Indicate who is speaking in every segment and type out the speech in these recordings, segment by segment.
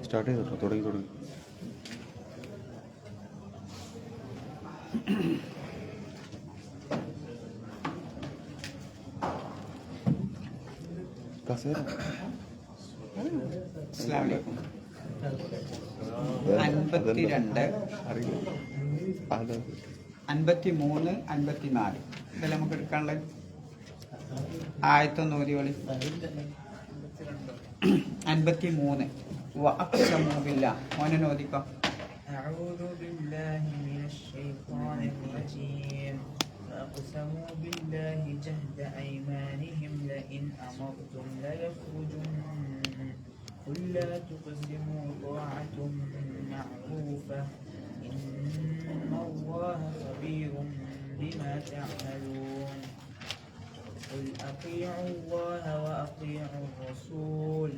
Speaker 1: Start ചെയ്തോ, തുടങ്ങി. കസേര.
Speaker 2: അസ്സലാമു അലൈക്കും. 52, 53, 54 ഇതെല്ലാം നമുക്ക് എടുക്കാനുള്ള ആയത്തൊന്ന് ഓതിയോളി. 53 വഅഖ്സമൂബില്ല മോനെ ഓതിക്കോ.
Speaker 3: أعوذ بالله من الشيطان الرجيم فأقسموا بالله جهد أيمانهم لئن أمرتم ليخرجن قل لا تقسموا طاعة معروفة إن الله خبير بما تعملون قل أطيعوا الله وأطيعوا الرسول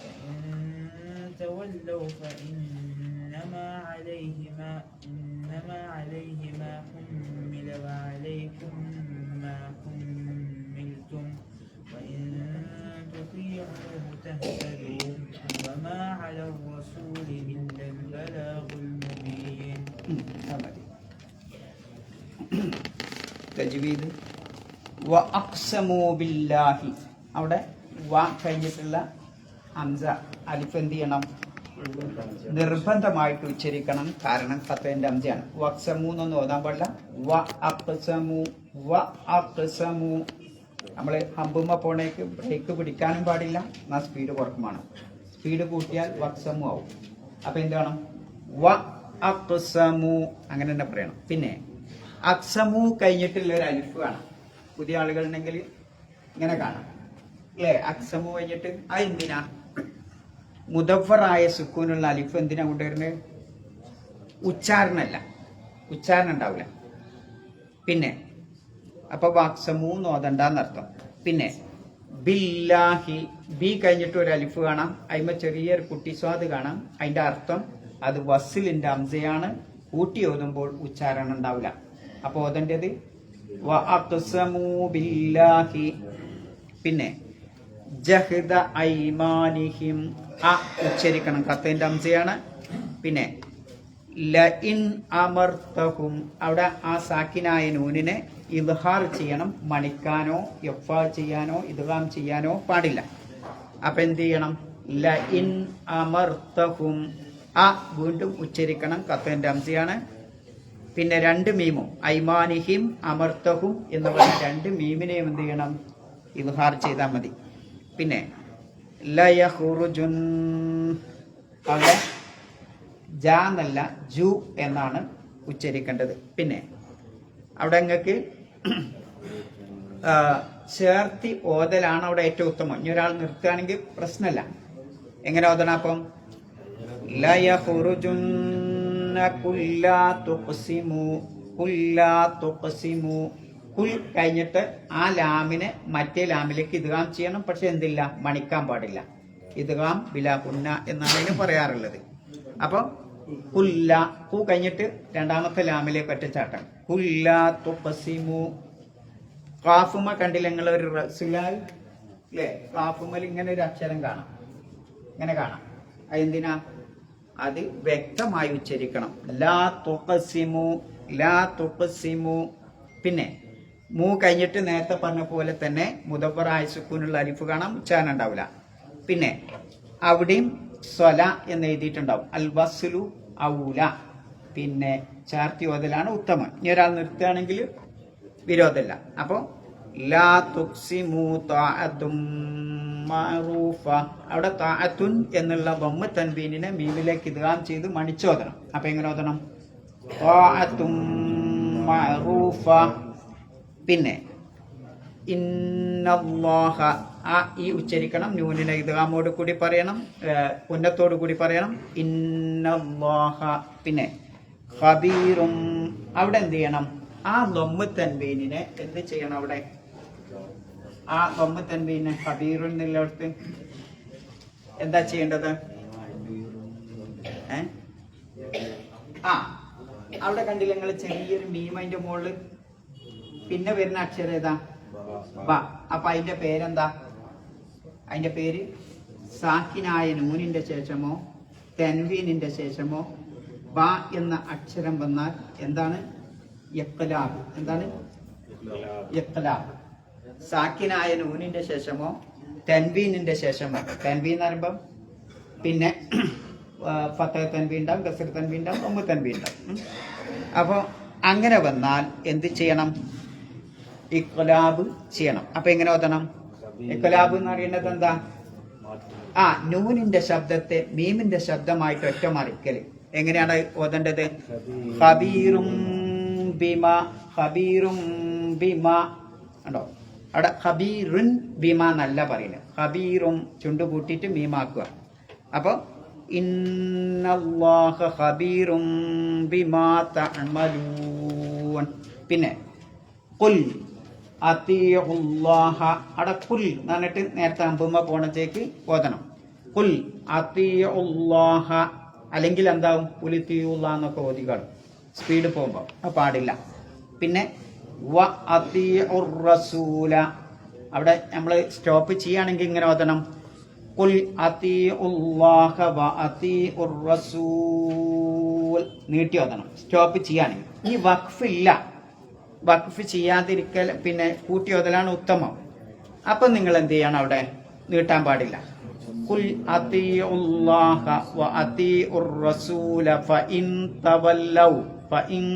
Speaker 3: فإن تولوا فإنما عليه ما حمل وعليكم ما حملتم وإن تطيعوه تهتدوا وما على الرسول إلا البلاغ المبين.
Speaker 2: തജ്വീദ് വഅഖ്സമൂ ബില്ലാഹി. അവിടെ വ കഴിഞ്ഞിട്ടുള്ള ഹംസ അലിഫ് എന്ത് ചെയ്യണം? നിർബന്ധമായിട്ട് ഉച്ചരിക്കണം. കാരണം ഫത്തഹിന്റെ ഹംസയാണ്. വഅഖ്സമൂ എന്നൊന്നും ഓതാൻ പാടില്ല. വഅഖ്സമൂ. നമ്മൾ ഹമ്പുമ്മ പോണേക്ക് ബ്രേക്ക് പിടിക്കാനും പാടില്ല, എന്നാൽ സ്പീഡ് കുറക്കുമാണ്. സ്പീഡ് കൂട്ടിയാൽ വഅഖ്സമൂ ആവും. അപ്പൊ എന്ത് വേണം? വഅഖ്സമൂ അങ്ങനെ തന്നെ പറയണം. പിന്നെ അക്സമു കഴിഞ്ഞിട്ടുള്ള ഒരു അലിഫ് കാണാം. പുതിയ ആളുകളുണ്ടെങ്കിൽ ഇങ്ങനെ കാണാം അല്ലേ? അക്സമു കഴിഞ്ഞിട്ട് അത് എന്തിനാ? മുദഫറായ സുക്കൂനുള്ള അലിഫ് എന്തിനാ കൊണ്ടുവരുന്നത്? ഉച്ചാരണമല്ല, ഉച്ചാരണം ഉണ്ടാവില്ല. പിന്നെ അപ്പൊ അക്സമു നോദണ്ടെന്നർത്ഥം. പിന്നെ ബില്ലാഹി, ബി കഴിഞ്ഞിട്ട് ഒരു അലിഫ് കാണാം. അതിന്മേൽ ചെറിയൊരു കുട്ടിസ്വാദ് കാണാം. അതിന്റെ അർത്ഥം അത് വസ്സിലിന്റെ അംസയാണ്. കൂട്ടി ഓതുമ്പോൾ ഉച്ചാരണം ഉണ്ടാവില്ല. അപ്പൊ ഓതേണ്ടത് വഅഖ്സമൂ ബില്ലാഹി. പിന്നെ ജഹ്ദ ഐമാനിഹിം, അ ഉച്ചരിക്കണം, കത്തിന്റെ അംസയാണ്. പിന്നെ ലഇൻ അമർതഹും, അവിടെ ആ സാക്കിനായ നൂനിനെ ഇദ്ഹാർ ചെയ്യണം. മണിക്കാനോ ഇഫ്ആ ചെയ്യാനോ ഇദ്ഗാം ചെയ്യാനോ പാടില്ല. അപ്പൊ എന്ത് ചെയ്യണം? ലഇൻ അമർതഹും, ആ വീണ്ടും ഉച്ചരിക്കണം, കത്തിന്റെ അംസയാണ്. പിന്നെ രണ്ട് മീമും ഐമാനിഹിം അമർത്തഹും എന്ന് പറഞ്ഞ രണ്ട് മീമിനെയും എന്ത് ചെയ്യണം? ഇദ്ഹാർ ചെയ്താൽ മതി. പിന്നെ ലയഖുറുജുൻ, അവിടെ ജ എന്നല്ല ജു എന്നാണ് ഉച്ചരിക്കേണ്ടത്. പിന്നെ അവിടെ നിങ്ങൾക്ക് ചേർത്തി ഓതലാണ് അവിടെ ഏറ്റവും ഉത്തമം. ഇനി ഒരാൾ നിർത്തുകയാണെങ്കിൽ പ്രശ്നമല്ല. എങ്ങനെ ഓതണം? അപ്പം ലയഖുറുജുൻ കുൽ കഴിഞ്ഞിട്ട് ആ ലാമിനെ മറ്റേ ലാമിലേക്ക് ഇദ്ഗാം ചെയ്യണം. പക്ഷെ എന്തില്ല? മണിക്കാൻ പാടില്ല. ഇദ്ഗാം ബിലാ പുന്ന എന്നാണ് അതിന് പറയാറുള്ളത്. അപ്പം കുല്ല, കു കഴിഞ്ഞിട്ട് രണ്ടാമത്തെ ലാമിലേക്ക് ഒറ്റച്ചാട്ടം. കുല്ല തുഖ്സിമു. ഖാഫുമ കണ്ടില്ല നിങ്ങൾ? ഒരു റസിലാൽ അല്ലേ? ഖാഫുമൽ ഇങ്ങനെ ഒരു അക്ഷരം കാണാം, ഇങ്ങനെ കാണാം. അതെന്തിനാ? അത് വ്യക്തമായി ഉച്ചരിക്കണം. ലാ തുഖ്സിമു, ലാ തുഖ്സിമു. പിന്നെ മൂ കഴിഞ്ഞിട്ട് നേരത്തെ പറഞ്ഞ പോലെ തന്നെ മുദബ്ബറായ സുക്കൂനുള്ള അലിഫ് കാണാം, ഉച്ചാരണം ഉണ്ടാവില്ല. പിന്നെ അവിടെയും സ്വല എന്ന് എഴുതിയിട്ടുണ്ടാവും. അൽ വസ്ലു ഔല. പിന്നെ ചേർത്തി ഓതലാണ് ഉത്തമം. ഇനി ഒരാൾ നിർത്തുകയാണെങ്കിൽ വിരോധമില്ല. അപ്പൊ ലാ തുഖ്സിമു താഅത്തും മഅറൂഫ, അവിടെ താഅത്തുൻ എന്നുള്ള ദമ്മ തൻവീനിനെ മീമിലേക്ക് ഇദ്ഗാം ചെയ്ത് മണിച്ചോദനം. അപ്പൊ എങ്ങനെ ഓതണം? താഅത്തും മഅറൂഫ. പിന്നെ ഇന്നല്ലാഹ, ആ ഈ ഉച്ചരിക്കണം. നൂനിനെ ഇദ്ഗാമോട് കൂടി പറയണം, പുന്നത്തോട് കൂടി പറയണം. ഇന്നല്ലാഹ. പിന്നെ ഖബീറും, അവിടെ എന്ത് ചെയ്യണം? ആ ദമ്മ തൻവീനിനെ എന്ത് ചെയ്യണം? അവിടെ ആ ദമ്മ തൻവീനെ ഖബീറുൻ എന്നുള്ളടത്ത് എന്താ ചെയ്യേണ്ടത്? അവിടെ കണ്ടില്ല നിങ്ങൾ? ചെറിയൊരു മീം അതിന്റെ മുകളിൽ പിന്നെ വരുന്ന അക്ഷരം ഏതാ? ബ. അപ്പൊ അതിന്റെ പേരെന്താ? അതിന്റെ പേര് സാക്കിനായ നൂനിന്റെ ശേഷമോ തൻവീനിന്റെ ശേഷമോ ബ എന്ന അക്ഷരം വന്നാൽ എന്താണ്? ഇഖ്ലാബ്. എന്താണ്? ഇഖ്ലാബ്. സാക്കിനായ നൂനിന്റെ ശേഷമോ തൻവീനിന്റെ ശേഷമോ, തൻവീൻ എന്ന് പറയുമ്പം പിന്നെ ഫത്തഹ് തൻവീൻ ഉണ്ടാവും, കസ്ർ തൻവീൻ ഉണ്ടാവും, ഉമ്മ തൻവീൻ ഉണ്ടാവും. അപ്പോൾ അങ്ങനെ വന്നാൽ എന്ത് ചെയ്യണം? ഇഖ്ലാബ് ചെയ്യണം. അപ്പൊ എങ്ങനെ ഓതണം? ഇഖ്ലാബ് എന്ന് പറയുന്നത് എന്താ? നൂനിന്റെ ശബ്ദത്തെ മീമിന്റെ ശബ്ദമായിട്ട് ഒറ്റ മറിക്കല്. എങ്ങനെയാണ് ഓതേണ്ടത്? ഖബീറും ബിമ, ഖബീറും ബിമ. ഉണ്ടോ അവിടെ? ഖബീറുൻ ബിമ എന്നല്ല പറയുന്നത്, ഖബീറും ചുണ്ടു കൂട്ടിയിട്ട് മീമാക്കുക. അപ്പൊ ഇന്നല്ലാഹ ഖബീറും ബിമാ തഅമലൂൻ. പിന്നെ ഖുൽ അത്തിയുല്ലാഹ, അവിടെ കുൽ എന്ന് പറഞ്ഞിട്ട് നേരത്തെ അമ്പുമ്മ പോണത്തേക്ക് ഓതണം. കുൽ അത്തിയുല്ലാഹ, അല്ലെങ്കിൽ എന്താവും? കുലിത്തിയുള്ള എന്നൊക്കെ ഓതികളും സ്പീഡ് പോകുമ്പോൾ അത് പാടില്ല. പിന്നെ വ അത്തിയുർ റസൂല, അവിടെ നമ്മൾ സ്റ്റോപ്പ് ചെയ്യുകയാണെങ്കിൽ ഇങ്ങനെ ഓതണം. കുൽ അത്തിയുല്ലാഹ വ അത്തിയുർ റസൂൽ, നീട്ടി ഓതണം സ്റ്റോപ്പ് ചെയ്യുകയാണെങ്കിൽ. ഈ വഖഫ് ഇല്ല, വഖഫ് ചെയ്യാതിരിക്കൽ പിന്നെ കൂട്ടി ഓതലാണ് ഉത്തമം. അപ്പൊ നിങ്ങൾ എന്ത് ചെയ്യണം? അവിടെ നീട്ടാൻ പാടില്ല. ഖുൽ അത്തിയുല്ലാഹ വ അത്തിയുർ റസൂല ഫഇൻ തവല്ലൗ, ഫഇൻ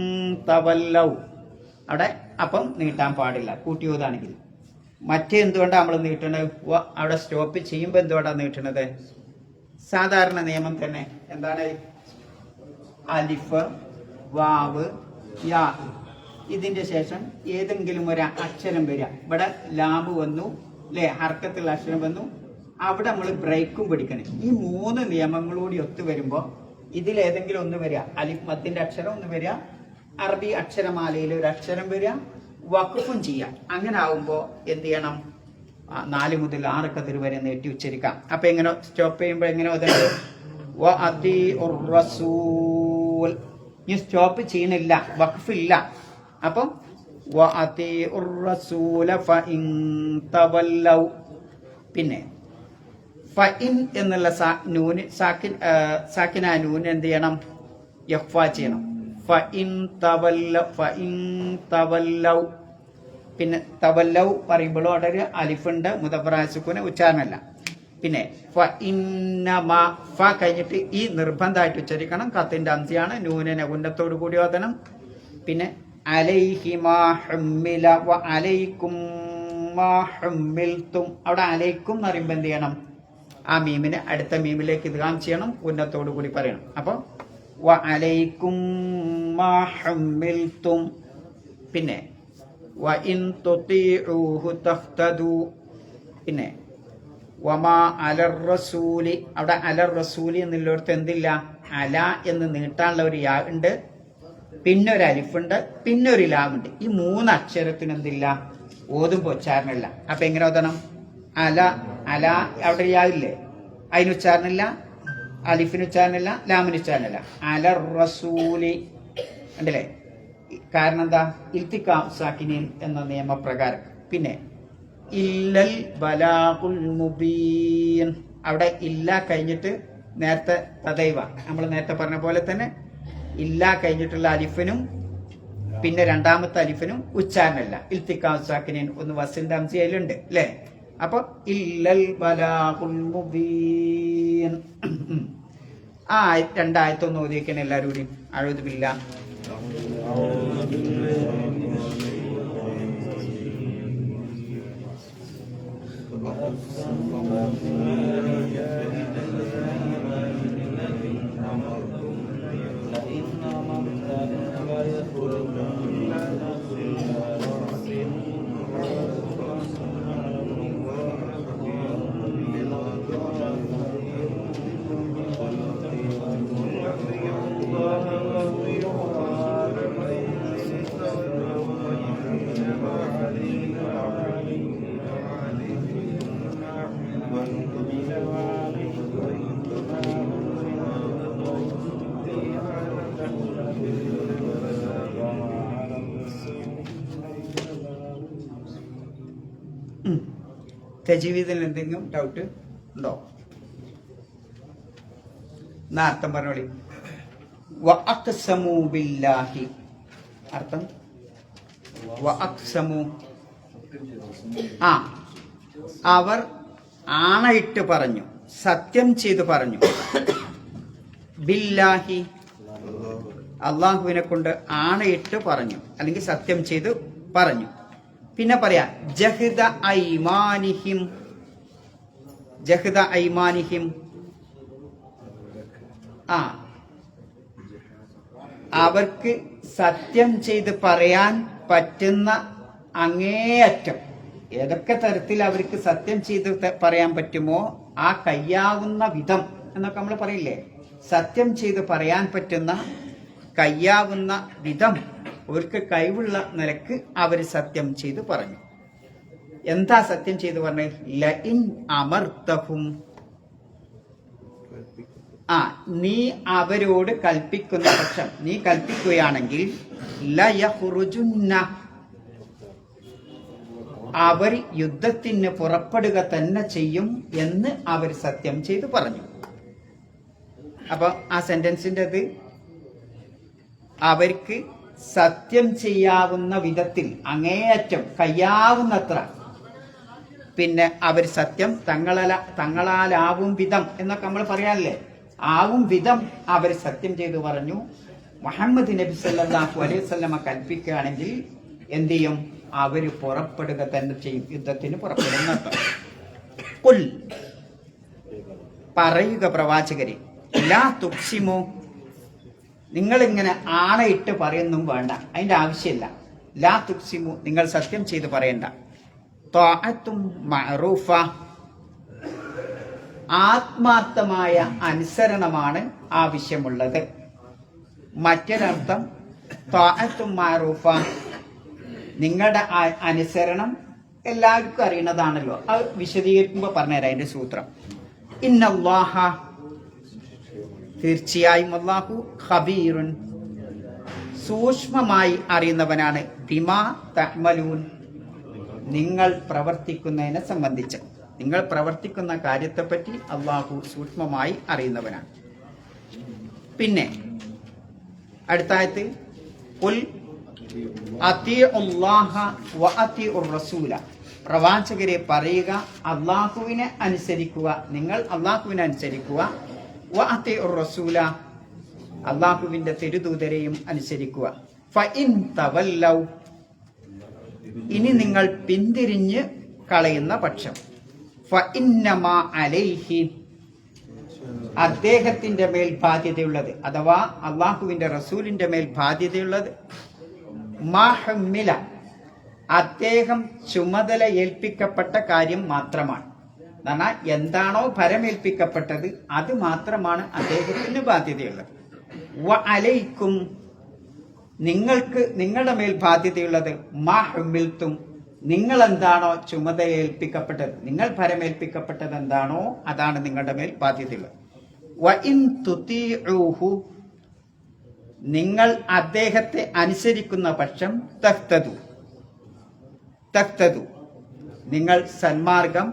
Speaker 2: തവല്ലൗ. അവിടെ അപ്പം നീട്ടാൻ പാടില്ല കൂട്ടി ഓതാണെങ്കിൽ. മറ്റേ എന്തുകൊണ്ടാണ് നമ്മൾ നീട്ടണത്? അവിടെ സ്റ്റോപ്പ് ചെയ്യുമ്പോൾ എന്തുകൊണ്ടാണ് നീട്ടണത്? സാധാരണ നിയമം തന്നെ. എന്താണ്? അലിഫ്, വാവ്, യാ, ഇതിന്റെ ശേഷം ഏതെങ്കിലും ഒരു അക്ഷരം വരിക. ഇവിടെ ലാബ് വന്നു അല്ലെ, ഹർക്കത്തുള്ള അക്ഷരം വന്നു, അവിടെ നമ്മൾ ബ്രേക്കും പിടിക്കണം. ഈ 3 നിയമങ്ങളൂടി ഒത്തു വരുമ്പോ ഇതിലേതെങ്കിലും ഒന്ന് വരിക. അലിഫ് മത്തിന്റെ അക്ഷരം ഒന്ന് വരിക, അറബി അക്ഷരമാലയിൽ ഒരു അക്ഷരം വരിക, വഖഫും ചെയ്യാം. അങ്ങനെ ആവുമ്പോ എന്ത് ചെയ്യണം? 4 മുതൽ 6 കതിർ വരെ നീട്ടി ഉച്ചരിക്കാം. അപ്പൊ എങ്ങനെ സ്റ്റോപ്പ് ചെയ്യുമ്പോ എങ്ങനെ വ അത്തിഉർ റസൂൽ. ഇനി സ്റ്റോപ്പ് ചെയ്യണില്ല, വഖഫില്ല. അപ്പം വ അത്തിഉർ റസൂല ഫഇൻ തവല്ലൗ. പിന്നെ ഫഇൻ എന്നുള്ള നൂന് സാക്കിനായ നൂന് എന്ത് ചെയ്യണം? യഖ്ഫ ചെയ്യണം. ഫഇൻ തവല്ലൗ. പിന്നെ തവല്ലൗ പറയുമ്പോഴും അവിടെ ഒരു അലിഫുണ്ട്, മുദബ്ബറായ സുക്കൂന് ഉച്ചാരണമല്ല. പിന്നെ ഫഇന്നമാ, ഫ കഴിഞ്ഞിട്ട് ഈ നിർബന്ധമായിട്ട് ഉച്ചരിക്കണം. കത്തിന്റെ അന്ത്യാണ്. നൂനിനെ ഉന്നത്തോടു കൂടി ഓതണം. പിന്നെ അലൈഹി മാ ഹുമ്മില വ അലൈക്കും മാ ഹുമ്മിൽതും. അവിടെ അലൈക്കും എന്ന് പറയുമ്പോൾ എന്ത് ചെയ്യണം? ആ മീമിനെ അടുത്ത മീമിലേക്ക് ഇദ്ഗാം ചെയ്യണം, ഉന്നത്തോടു കൂടി പറയണം. അപ്പൊ വ അലൈക്കും മാ ഹുമ്മിൽതും. പിന്നെ വ ഇൻ തുതിഉഹു തഹ്തദു. പിന്നെ വമാ അലർ റസൂലി, അവിടെ അലർ റസൂലി എന്നുള്ളടത്ത് എന്തില്ല? അല എന്ന് നീട്ടാനുള്ള ഒരു യാ ഉണ്ട്, പിന്നെ ഒരു അലിഫുണ്ട്, പിന്നെ ഒരു ലാമുണ്ട്. ഈ 3 അക്ഷരത്തിന് എന്തില്ല? ഓതുമ്പോ ഉച്ചാരണമില്ല. അപ്പൊ എങ്ങനെ ഓതണം? അല, അല അവിടെ യാ ഇല്ലേ, അതിന് ഉച്ചാരണമില്ല, അലിഫിന് ഉച്ചാരണമില്ല, ലാമിന് ഉച്ചാരണമില്ല. അലർ റസൂലി ഉണ്ടല്ലേ? കാരണം എന്താ? ഇൽത്തിഖാ സാക്കിനീൻ എന്ന നിയമപ്രകാരം. പിന്നെ ഇല്ലൽ ബലാഗുൽ മുബീൻ, അവിടെ ഇല്ല കഴിഞ്ഞിട്ട് നേരത്തെ തദൈവ നമ്മൾ നേരത്തെ പറഞ്ഞ പോലെ തന്നെ ഇല്ല കഴിഞ്ഞിട്ടുള്ള അലിഫിനും പിന്നെ രണ്ടാമത്തെ അലിഫിനും ഉച്ചാരണമില്ല. ഇൽത്തിഖാ സാക്കിനീൻ ഒന്ന് വസിന്റെ അംശയിലുണ്ട് അല്ലേ? അപ്പൊ ഇല്ലൽ ബലാഗുൽ മുബീൻ. ആ 2 ആയത്തൊന്ന് ഓതിയേക്കാൻ എല്ലാവരും കൂടി. അഊദു ബില്ലാഹ്. തജ്വീദിൽ എന്തെങ്കിലും ഡൗട്ട് ഉണ്ടോ? എന്നാ അർത്ഥം പറഞ്ഞോളി. വഅഖ്സമൂ ബില്ലാഹി, അർത്ഥം വഅഖ്സമൂ, അവർ ആണയിട്ട് പറഞ്ഞു, സത്യം ചെയ്ത് പറഞ്ഞു. ബില്ലാഹി, അള്ളാഹുവിനെ കൊണ്ട് ആണയിട്ട് പറഞ്ഞു, അല്ലെങ്കിൽ സത്യം ചെയ്ത് പറഞ്ഞു. പിന്നെ പറയാ ജഹ്ദ ഐമാനിഹിം, ജഹ്ദ ഐമാനിഹിം, അവർക്ക് സത്യം ചെയ്ത് പറയാൻ പറ്റുന്ന അങ്ങേയറ്റം, ഏതൊക്കെ തരത്തിൽ അവർക്ക് സത്യം ചെയ്ത് പറയാൻ പറ്റുമോ ആ കഴിയാവുന്ന വിധം എന്നൊക്കെ നമ്മൾ പറയില്ലേ, സത്യം ചെയ്ത് പറയാൻ പറ്റുന്ന കഴിയാവുന്ന വിധം അവർക്ക് കഴിവുള്ള നിലക്ക് അവർ സത്യം ചെയ്ത് പറഞ്ഞു. എന്താ സത്യം ചെയ്ത് പറഞ്ഞത്? ലഇൻ അമർതഹും, നീ അവരോട് കൽപ്പിക്കുന്ന പക്ഷം, നീ കൽപ്പിക്കുകയാണെങ്കിൽ ലയഖ്റുജുന്ന, അവർ യുദ്ധത്തിന് പുറപ്പെടുക തന്നെ ചെയ്യും എന്ന് അവർ സത്യം ചെയ്ത് പറഞ്ഞു. അപ്പൊ ആ സെന്റൻസിന്റെ അത് അവർക്ക് സത്യം ചെയ്യാവുന്ന വിധത്തിൽ അങ്ങേയറ്റം കഴിയാവുന്നത്ര, പിന്നെ അവർ സത്യം തങ്ങളാലാവും വിധം എന്നൊക്കെ നമ്മൾ പറയാറില്ലേ, ആവും വിധം അവർ സത്യം ചെയ്തു പറഞ്ഞു. മുഹമ്മദ് നബി സല്ലല്ലാഹു അലൈഹി വസല്ലമ കൽപ്പിക്കുകയാണെങ്കിൽ എന്ത് ചെയ്യും? അവര് പുറപ്പെടുക തന്നെ ചെയ്യും, യുദ്ധത്തിന് പുറപ്പെടുന്ന. ഖുൽ, പറയുക പ്രവാചകരെ, ലാ തുഖ്സിമു, നിങ്ങളിങ്ങനെ ആണയിട്ട് പറയുന്നും വേണ്ട, അതിന്റെ ആവശ്യമില്ല. ലാ തുഖ്സിമു, നിങ്ങൾ സത്യം ചെയ്ത് പറയണ്ട. ത്വാഅത്തും മഅറൂഫ, ആത്മാർത്ഥമായ അനുസരണമാണ് ആവശ്യമുള്ളത്. മറ്റൊരർത്ഥം ത്വാഅത്തും മഅറൂഫ, നിങ്ങളുടെ അനുസരണം എല്ലാവർക്കും അറിയുന്നതാണല്ലോ. അത് വിശദീകരിക്കുമ്പോൾ പറഞ്ഞുതരാം അതിന്റെ സൂത്രം. ഇന്നല്ലാഹ, തീർച്ചയായും അല്ലാഹു ഖബീറുൻ, സൂക്ഷ്മമായി അറിയുന്നവനാണ്. ബിമാ തഅമലൂൻ, നിങ്ങൾ പ്രവർത്തിക്കുന്നതിനെ സംബന്ധിച്ച്, നിങ്ങൾ പ്രവർത്തിക്കുന്ന കാര്യത്തെപ്പറ്റി അല്ലാഹു സൂക്ഷ്മമായി അറിയുന്നവനാണ്. പിന്നെ അടുത്തായത് ഖുൽ അത്തിഉല്ലാഹ വ അത്തിഉർ റസൂല, പ്രവാചകരെ പറയുക അല്ലാഹുവിനെ അനുസരിക്കുക, നിങ്ങൾ അല്ലാഹുവിനെ അനുസരിക്കുക. വ അത്തിഉർ റസൂല, അല്ലാഹുവിന്റെ തിരുദൂതരെയും അനുസരിക്കുക. ഫഇൻ തവല്ലൗ, ഇനി നിങ്ങൾ പിന്തിരിഞ്ഞ് കളയുന്ന പക്ഷം, ഫഇന്നമാ അലൈഹി, അദ്ദേഹത്തിന്റെ മേൽ ബാധ്യതയുള്ളത്, അഥവാ അള്ളാഹുവിന്റെ റസൂലിന്റെ മേൽ ബാധ്യതയുള്ളത്, മാഹമ്മില, അദ്ദേഹം ചുമതല ഏൽപ്പിക്കപ്പെട്ട കാര്യം മാത്രമാണ്. എന്നാൽ എന്താണോ ഭരമേൽപ്പിക്കപ്പെട്ടത് അത് മാത്രമാണ് അദ്ദേഹത്തിന് ബാധ്യതയുള്ളത്. വ അലൈക്കും, നിങ്ങൾക്ക് നിങ്ങളുടെ മേൽ ബാധ്യതയുള്ളത്, മാഹമ്മിൽത്തും, നിങ്ങൾ എന്താണോ ചുമതല ഏൽപ്പിക്കപ്പെട്ടത്, നിങ്ങൾ ഭരമേൽപ്പിക്കപ്പെട്ടത് എന്താണോ അതാണ് നിങ്ങളുടെ മേൽ ബാധ്യതയുള്ളത്. വ ഇൻ തുതീഉഹു, നിങ്ങൾ അദ്ദേഹത്തെ അനുസരിക്കുന്ന പക്ഷം തഹ്തദു, നിങ്ങൾ സന്മാർഗം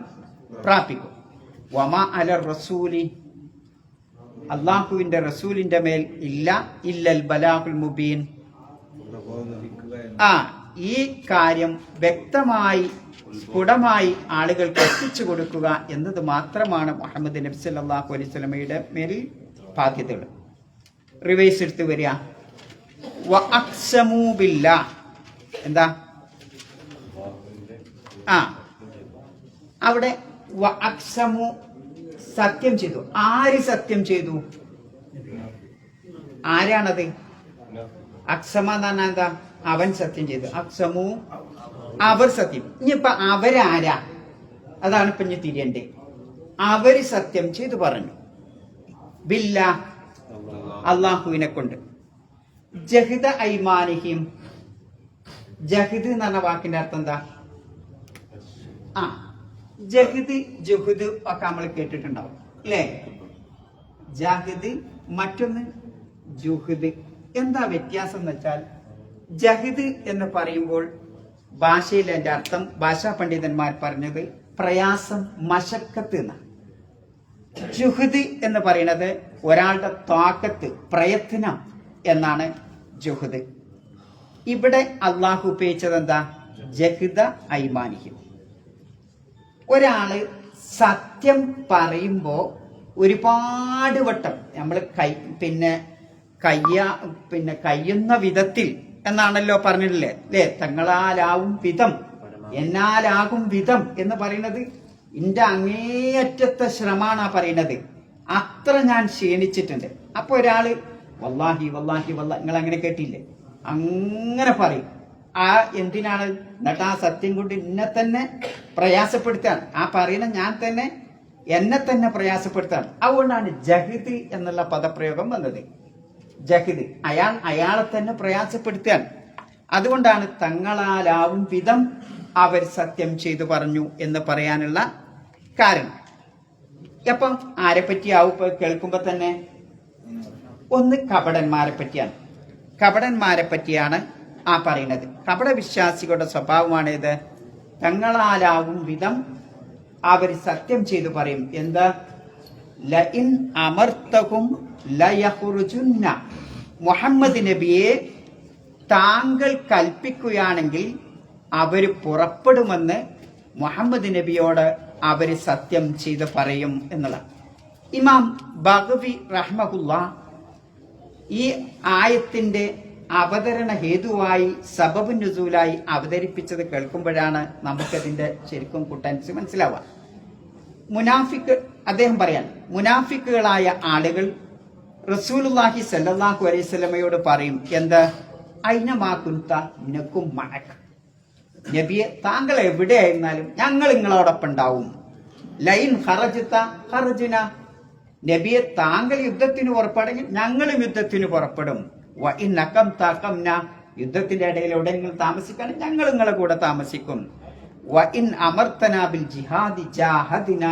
Speaker 2: പ്രാപിക്കും. വമാ അലർ റസൂലി, അള്ളാഹുവിന്റെ റസൂലിന്റെ മേൽ ഇല്ലൽ ബലാഗുൽ മുബീൻ, ഈ കാര്യം വ്യക്തമായി സ്ഫുടമായി ആളുകൾക്ക് എത്തിച്ചു കൊടുക്കുക എന്നത് മാത്രമാണ് മുഹമ്മദ് നബി സല്ലല്ലാഹു അലൈഹി വസല്ലമയുടെ മേലിൽ ബാധ്യതകൾ. റിവൈസ് എടുത്ത് വരിക. വ അഖ്സമൂ ബില്ലാഹ്, എന്താ അവിടെ വ അഖ്സമു, സത്യം ചെയ്തു. ആര് സത്യം ചെയ്തു? ആരാണത്? അക്സമ എന്ന് പറഞ്ഞാൽ എന്താ? അവൻ സത്യം ചെയ്തു. അക്സമു, അവർ സത്യം. ഇനിയിപ്പൊ അവരാരാ? അതാണ് ഇപ്പൊ ഇനി തിരിയണ്ടേ. അവര് സത്യം ചെയ്തു പറഞ്ഞു. ബില്ല, അള്ളാഹുവിനെ കൊണ്ട്. ജഹിദ ഐമാനിഹിം, ജഹിദ് എന്ന് പറഞ്ഞ വാക്കിന്റെ അർത്ഥം എന്താ? ജഹിദ് ജുഹുദ് ഒക്കെ നമ്മൾ കേട്ടിട്ടുണ്ടാവും അല്ലേ? ജഹിദ്, മറ്റൊന്ന് ജുഹുദ്. എന്താ വ്യത്യാസം എന്ന് വെച്ചാൽ, ജഹിദ് എന്ന് പറയുമ്പോൾ ഭാഷയിൽ അതിന്റെ അർത്ഥം ഭാഷാ പണ്ഡിതന്മാർ പറഞ്ഞത് പ്രയാസം, മശക്കത്ത് എന്നാണ്. ജുഹദ് എന്ന് പറയുന്നത് ഒരാളുടെ താക്കത്ത്, പ്രയത്നം എന്നാണ് ജുഹദ്. ഇവിടെ അള്ളാഹു ഉപയോഗിച്ചത് എന്താ? ജഹ്ദ ഐമാനിഹിം. ഒരാള് സത്യം പറയുമ്പോ ഒരുപാട് വട്ടം നമ്മൾ കയ്യുന്ന വിധത്തിൽ എന്നാണല്ലോ പറഞ്ഞിട്ടില്ലേ അല്ലേ? തങ്ങളാലാവും വിധം, എന്നാലാകും വിധം എന്ന് പറയുന്നത് എന്റെ അങ്ങേയറ്റത്തെ ശ്രമാണ് പറയുന്നത്. അത്ര ഞാൻ ക്ഷീണിച്ചിട്ടുണ്ട്. അപ്പൊ ഒരാള് വല്ലാഹി വല്ലാഹി വല്ല, നിങ്ങൾ അങ്ങനെ കേട്ടില്ലേ? അങ്ങനെ പറയും. ആ എന്തിനാണ്? എന്നിട്ട് ആ സത്യം കൊണ്ട് എന്നെ തന്നെ പ്രയാസപ്പെടുത്താണ്. ആ പറയുന്ന ഞാൻ തന്നെ എന്നെ തന്നെ പ്രയാസപ്പെടുത്താണ്. അതുകൊണ്ടാണ് ജഹിദ് എന്നുള്ള പദപ്രയോഗം വന്നത്. ജഹിദ്, അയാളെ തന്നെ പ്രയാസപ്പെടുത്തുകയാണ്. അതുകൊണ്ടാണ് തങ്ങളാലാവും വിധം അവർ സത്യം ചെയ്തു പറഞ്ഞു എന്ന് പറയാനുള്ള കാരണം. അപ്പം ആരെ പറ്റിയാവും കേൾക്കുമ്പോ തന്നെ? ഒന്ന് കപടന്മാരെ പറ്റിയാണ്. കപടന്മാരെ പറ്റിയാണ് ആ പറയുന്നത്. കപട വിശ്വാസികളുടെ സ്വഭാവമാണ് ഇത്. തങ്ങളാലാവും വിധം അവർ സത്യം ചെയ്തു പറയും. എന്താ? ലഇൻ അമർത്തകും ലയഖ്റുജുന്ന, മുഹമ്മദ് നബിയെ താങ്കൾ കൽപ്പിക്കുകയാണെങ്കിൽ അവർ പുറപ്പെടുമെന്ന് മുഹമ്മദ് നബിയോട് അവർ സത്യം ചെയ്ത് പറയും എന്നുള്ള. ഇമാം ബഗവി റഹ്മഹുല്ല ഈ ആയത്തിന്റെ അവതരണ ഹേതുവായി സബബ് നുസൂലായി അവതരിപ്പിച്ചത് കേൾക്കുമ്പോഴാണ് നമുക്കതിന്റെ ശരിക്കും കുട്ടൻസ് മനസ്സിലാവുക. മുനാഫിക്ക്, അദ്ദേഹം പറയാൻ, മുനാഫിക്കുകളായ ആളുകൾ റസൂലുള്ളാഹി സല്ലല്ലാഹു അലൈഹി വസല്ലമയോട് പറയും, എന്താ? അയ്നമാ കുന്ത നകും മഅക, നബിയെ താങ്കൾ എവിടെയായിരുന്നാലും ഞങ്ങൾ നിങ്ങളോടൊപ്പം ഉണ്ടാവും. ലൈൻ ഖറജ്ത ഖറജ്ന, നബിയെ താങ്കൾ യുദ്ധത്തിന് പുറപ്പെടുമെങ്കിൽ ഞങ്ങളും യുദ്ധത്തിന് പുറപ്പെടും. വ ഇൻ അഖംത അഖംന, യുദ്ധത്തിന്റെ ഇടയിൽ എവിടെയെങ്കിലും താമസിക്കുകയാണെങ്കിൽ ഞങ്ങൾ നിങ്ങളെ കൂടെ താമസിക്കും. വ ഇൻ അമർത്തനാ ബിൽ ജിഹാദി ജാഹദിന,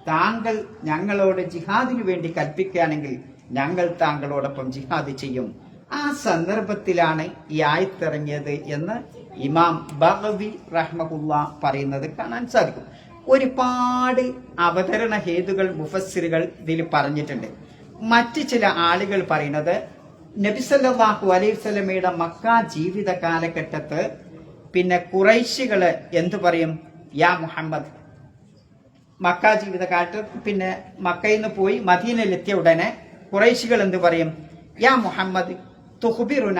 Speaker 2: താങ്കൾ ഞങ്ങളോട് ജിഹാദിനു വേണ്ടി കൽപ്പിക്കുകയാണെങ്കിൽ ഞങ്ങൾ താങ്കളോടൊപ്പം ജിഹാദ് ചെയ്യും. ആ സന്ദർഭത്തിലാണ് ഈ ആയത്തിറങ്ങിയത് എന്ന് ഇമാം ബഗവി റഹ്മഹുല്ല പറയുന്നത് കാണാൻ സാധിക്കും. ഒരുപാട് അവതരണ ഹേതുകൾ മുഫസ്സിറുകൾ ഇതിൽ പറഞ്ഞിട്ടുണ്ട്. മറ്റു ചില ആളുകൾ പറയുന്നത് നബി സല്ലല്ലാഹു അലൈഹി വസല്ലമയുടെ മക്ക ജീവിത കാലഘട്ടത്ത് പിന്നെ ഖുറൈശികള് എന്തു പറയും? യാ മുഹമ്മദ്, മക്ക ജീവിത കാലത്ത് പിന്നെ മക്കയിൽ നിന്ന് പോയി മദീനയിലെത്തിയ ഉടനെ ഖുറൈശികൾ എന്തു പറയും? യാ മുഹമ്മദ് തുഖ്ബിറുന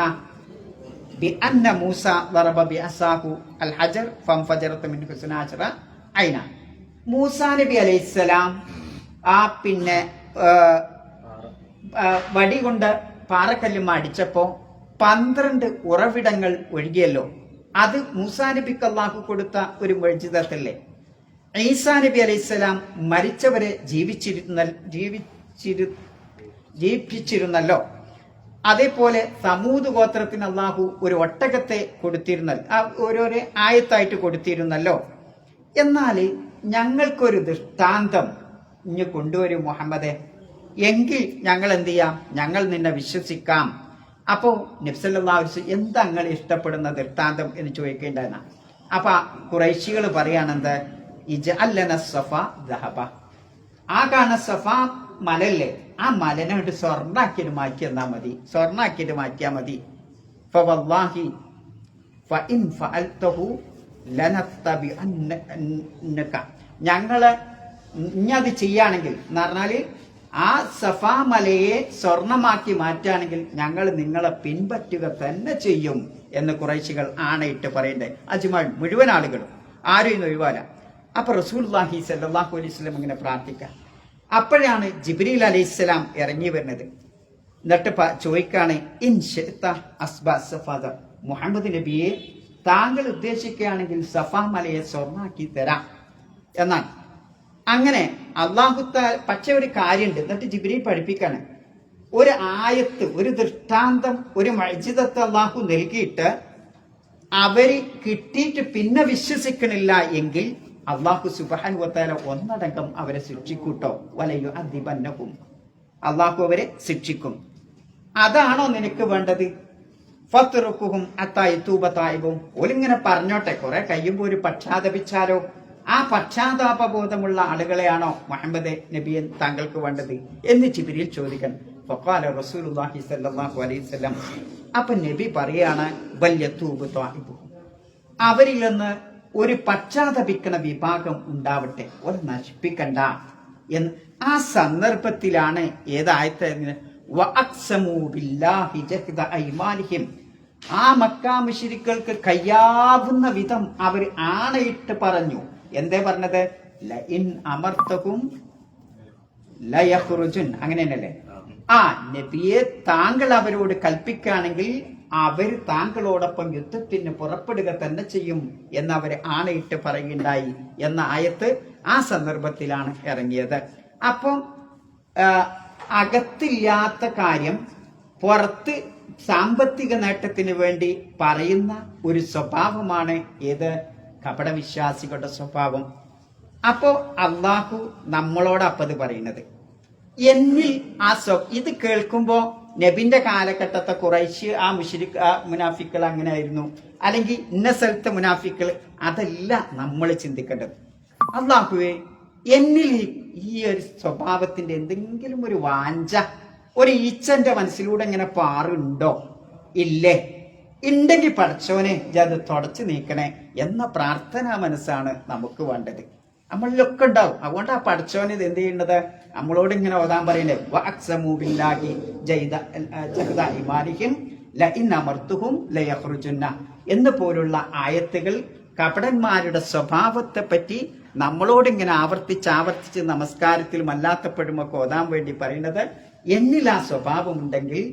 Speaker 2: ബി അന്ന മൂസ ളറബ ബി അസാഹു അൽ ഹജർ ഫംഫജറത മിൻഹു സുനാശറ ഐന. മൂസാ നബി അലൈഹിസ്സലാം ആ പിന്നെ വടി കൊണ്ട് പാറക്കല്ലുമ്മ അടിച്ചപ്പോ 12 ഉറവിടങ്ങൾ ഒഴുകിയല്ലോ. അത് മൂസാ നബിക്ക് അല്ലാഹു കൊടുത്ത ഒരു മുഅ്ജിസത്തല്ലേ. ഈസാ നബി അലൈഹിസ്സലാം മരിച്ചവരെ ജീവിപ്പിച്ചിരുന്നല്ലോ. അതേപോലെ സമൂദ് ഗോത്രത്തിന് അല്ലാഹു ഒരു ഒട്ടകത്തെ കൊടുത്തിരുന്നല്ലോ, ഓരോരോ ആയത്തായിട്ട് കൊടുത്തിരുന്നല്ലോ. എന്നാൽ ഞങ്ങൾക്കൊരു ദൃഷ്ടാന്തം ഇഞ്ഞ് കൊണ്ടുവരും മുഹമ്മദേ, എങ്കിൽ ഞങ്ങൾ എന്ത് ചെയ്യാം? ഞങ്ങൾ നിന്നെ വിശ്വസിക്കാം. അപ്പോ നബി സല്ലല്ലാഹു അലൈഹി വസല്ലം എന്താ നിങ്ങൾ ഇഷ്ടപ്പെടുന്ന ദൃഷ്ടാന്തം എന്ന് ചോദിക്കേണ്ടതെന്നാ. അപ്പൊ ഖുറൈശികൾ പറയാണെന്ത്? ഇജ്അൽ ലനാ സഫ ദഹബ, ആ കാണുന്ന സഫ മലല്ലേ, ആ മലനോട്ട് സ്വർണ്ണാക്കിയിട്ട് മാറ്റിയെന്നാ മതി, സ്വർണ്ണാക്കിയിട്ട് മാറ്റിയാ മതി. ഫവല്ലാഹി ഫഇൻ ഫഅൽതഹു ലനത്തബിഅന്നക, ഞങ്ങള് ഇഞ്ഞത് ചെയ്യാണെങ്കിൽ എന്ന് പറഞ്ഞാല് ആ സഫാ മലയെ സ്വർണമാക്കി മാറ്റുകയാണെങ്കിൽ ഞങ്ങൾ നിങ്ങളെ പിൻപറ്റുക തന്നെ ചെയ്യും എന്ന് ഖുറൈശികൾ ആണയിട്ട് പറയണ്ടേ. അജ്മൽ മുഴുവൻ ആളുകളും ആരും ഇന്ന് ഒഴിവാല. അപ്പൊ റസൂലുള്ളാഹി സ്വല്ലല്ലാഹു അലൈഹി വസല്ലം ഇങ്ങനെ പ്രാർത്ഥിക്കാം. അപ്പോഴാണ് ജിബ്രീൽ അലൈഹിസ്സലാം ഇറങ്ങി വരുന്നത്. എന്നിട്ട് ചോദിക്കാണ്, ഇൻ ശിഅത അസ്ബ സഫാദ, മുഹമ്മദ് നബിയെ താങ്കൾ ഉദ്ദേശിക്കുകയാണെങ്കിൽ സഫാ മലയെ സ്വർണ്ണാക്കി തരാം എന്നാണ്. അങ്ങനെ പക്ഷെ ഒരു കാര്യമുണ്ട്. എന്നിട്ട് ജിബ്രീൽ പഠിപ്പിക്കാണ്, ഒരു ആയത്ത്, ഒരു ദൃഷ്ടാന്തം, ഒരു മുഅ്ജിസത്ത് അല്ലാഹു നൽകിയിട്ട് അവര് കിട്ടിയിട്ട് പിന്നെ വിശ്വസിക്കണില്ല എങ്കിൽ അല്ലാഹു സുബ്ഹാനഹു വ തആല ഒന്നടങ്കം അവരെ ശിക്ഷിക്കൂട്ടോ. വലയു അദിബന്നഹും, അല്ലാഹു അവരെ ശിക്ഷിക്കും. അതാണോ നിനക്ക് വേണ്ടത്? ഫത്റുഖുഹും അത്താ യതൂബ തായിബും, ഓലിങ്ങനെ പറഞ്ഞോട്ടെ, കുറെ കഴിയുമ്പോൾ ഒരു പക്ഷാതപിച്ചാലോ, ആ പക്ഷാതാപബോധമുള്ള ആളുകളെയാണോ മുഹമ്മദ് നബിയൻ താങ്കൾക്ക് വേണ്ടത് എന്ന് ജിബ്രീൽ ചോദിക്കണം. ഫഖാല റസൂലുള്ളാഹി സ്വല്ലല്ലാഹു അലൈഹി വസല്ലം, അപ്പൊ നബി പറയാണ് വല്യതൂബ് ത്വാഇബുഹും, അവരിൽ നിന്ന് ഒരു പശ്ചാത്തപിക്കണ വിഭാഗം ഉണ്ടാവട്ടെ, ഒരു നശിപ്പിക്കണ്ട എന്ന്. ആ സന്ദർഭത്തിലാണ് ഏതായത്ത് വഅഖ്സമൂ ബില്ലാഹി ജഹ്ദ ഐമാനിഹിം, ആ മക്കാ മുശ്രിക്കുകൾക്ക് കഴിയാവുന്ന വിധം അവർ ആണയിട്ട് പറഞ്ഞു. എന്തേ പറഞ്ഞത്? ലഇൻ അമർതഹും ലയഖ്റുജുൻ, അങ്ങനെ തന്നെയല്ലേ? ആ നബിയെ താങ്കൾ അവരോട് കൽപ്പിക്കുകയാണെങ്കിൽ അവർ താങ്കളോടൊപ്പം യുദ്ധത്തിന് പുറപ്പെടുക തന്നെ ചെയ്യും എന്ന് അവർ ആണയിട്ട് പറയുകയുണ്ടായി എന്ന ആയത്ത് ആ സന്ദർഭത്തിലാണ് ഇറങ്ങിയത്. അപ്പം അകത്തില്ലാത്ത കാര്യം പുറത്ത് സാമ്പത്തിക നേട്ടത്തിന് വേണ്ടി പറയുന്ന ഒരു സ്വഭാവമാണ് ഏത്? കപടവിശ്വാസികളുടെ സ്വഭാവം. അപ്പോ അള്ളാഹു നമ്മളോടപ്പത് പറയുന്നത് എന്നിൽ ആ ഇത് കേൾക്കുമ്പോ നബിന്റെ കാലഘട്ടത്തെ കുറേശ്ശ് ആ മുനാഫിക്കൾ അങ്ങനെ ആയിരുന്നു, അല്ലെങ്കിൽ ഇന്ന സ്ഥലത്തെ മുനാഫിക്കൾ, അതല്ല നമ്മൾ ചിന്തിക്കേണ്ടത്. അള്ളാഹുവേ, എന്നിൽ ഈ ഒരു സ്വഭാവത്തിന്റെ എന്തെങ്കിലും ഒരു വാഞ്ച, ഒരു ഈച്ചന്റെ മനസ്സിലൂടെ ഇങ്ങനെ പാറുണ്ടോ? ഇല്ലേ? ഉണ്ടെങ്കിൽ പഠിച്ചോനെ അത് തുടച്ചു നീക്കണേ എന്ന പ്രാർത്ഥനാ മനസ്സാണ് നമുക്ക് വേണ്ടത്. നമ്മളിലൊക്കെ ഉണ്ടാവും. അതുകൊണ്ട് ആ പഠിച്ചോനെ ഇത് എന്ത് ചെയ്യുന്നത്? നമ്മളോട് ഇങ്ങനെ ഓതാൻ പറയണ്ടേ, വഅഖ്സമൂ ബില്ലാഹി ജഹ്ദ ഐമാനിഹിം ലഇൻ അമർതുഹും ലയഖ്റുജുന്ന എന്ന് പോലുള്ള ആയത്തുകൾ കപടന്മാരുടെ സ്വഭാവത്തെ പറ്റി നമ്മളോട് ഇങ്ങനെ ആവർത്തിച്ച് നമസ്കാരത്തിലും അല്ലാത്തപ്പെടുമൊക്കെ ഓതാൻ വേണ്ടി പറയുന്നത്. എന്നിൽ ആ സ്വഭാവമുണ്ടെങ്കിൽ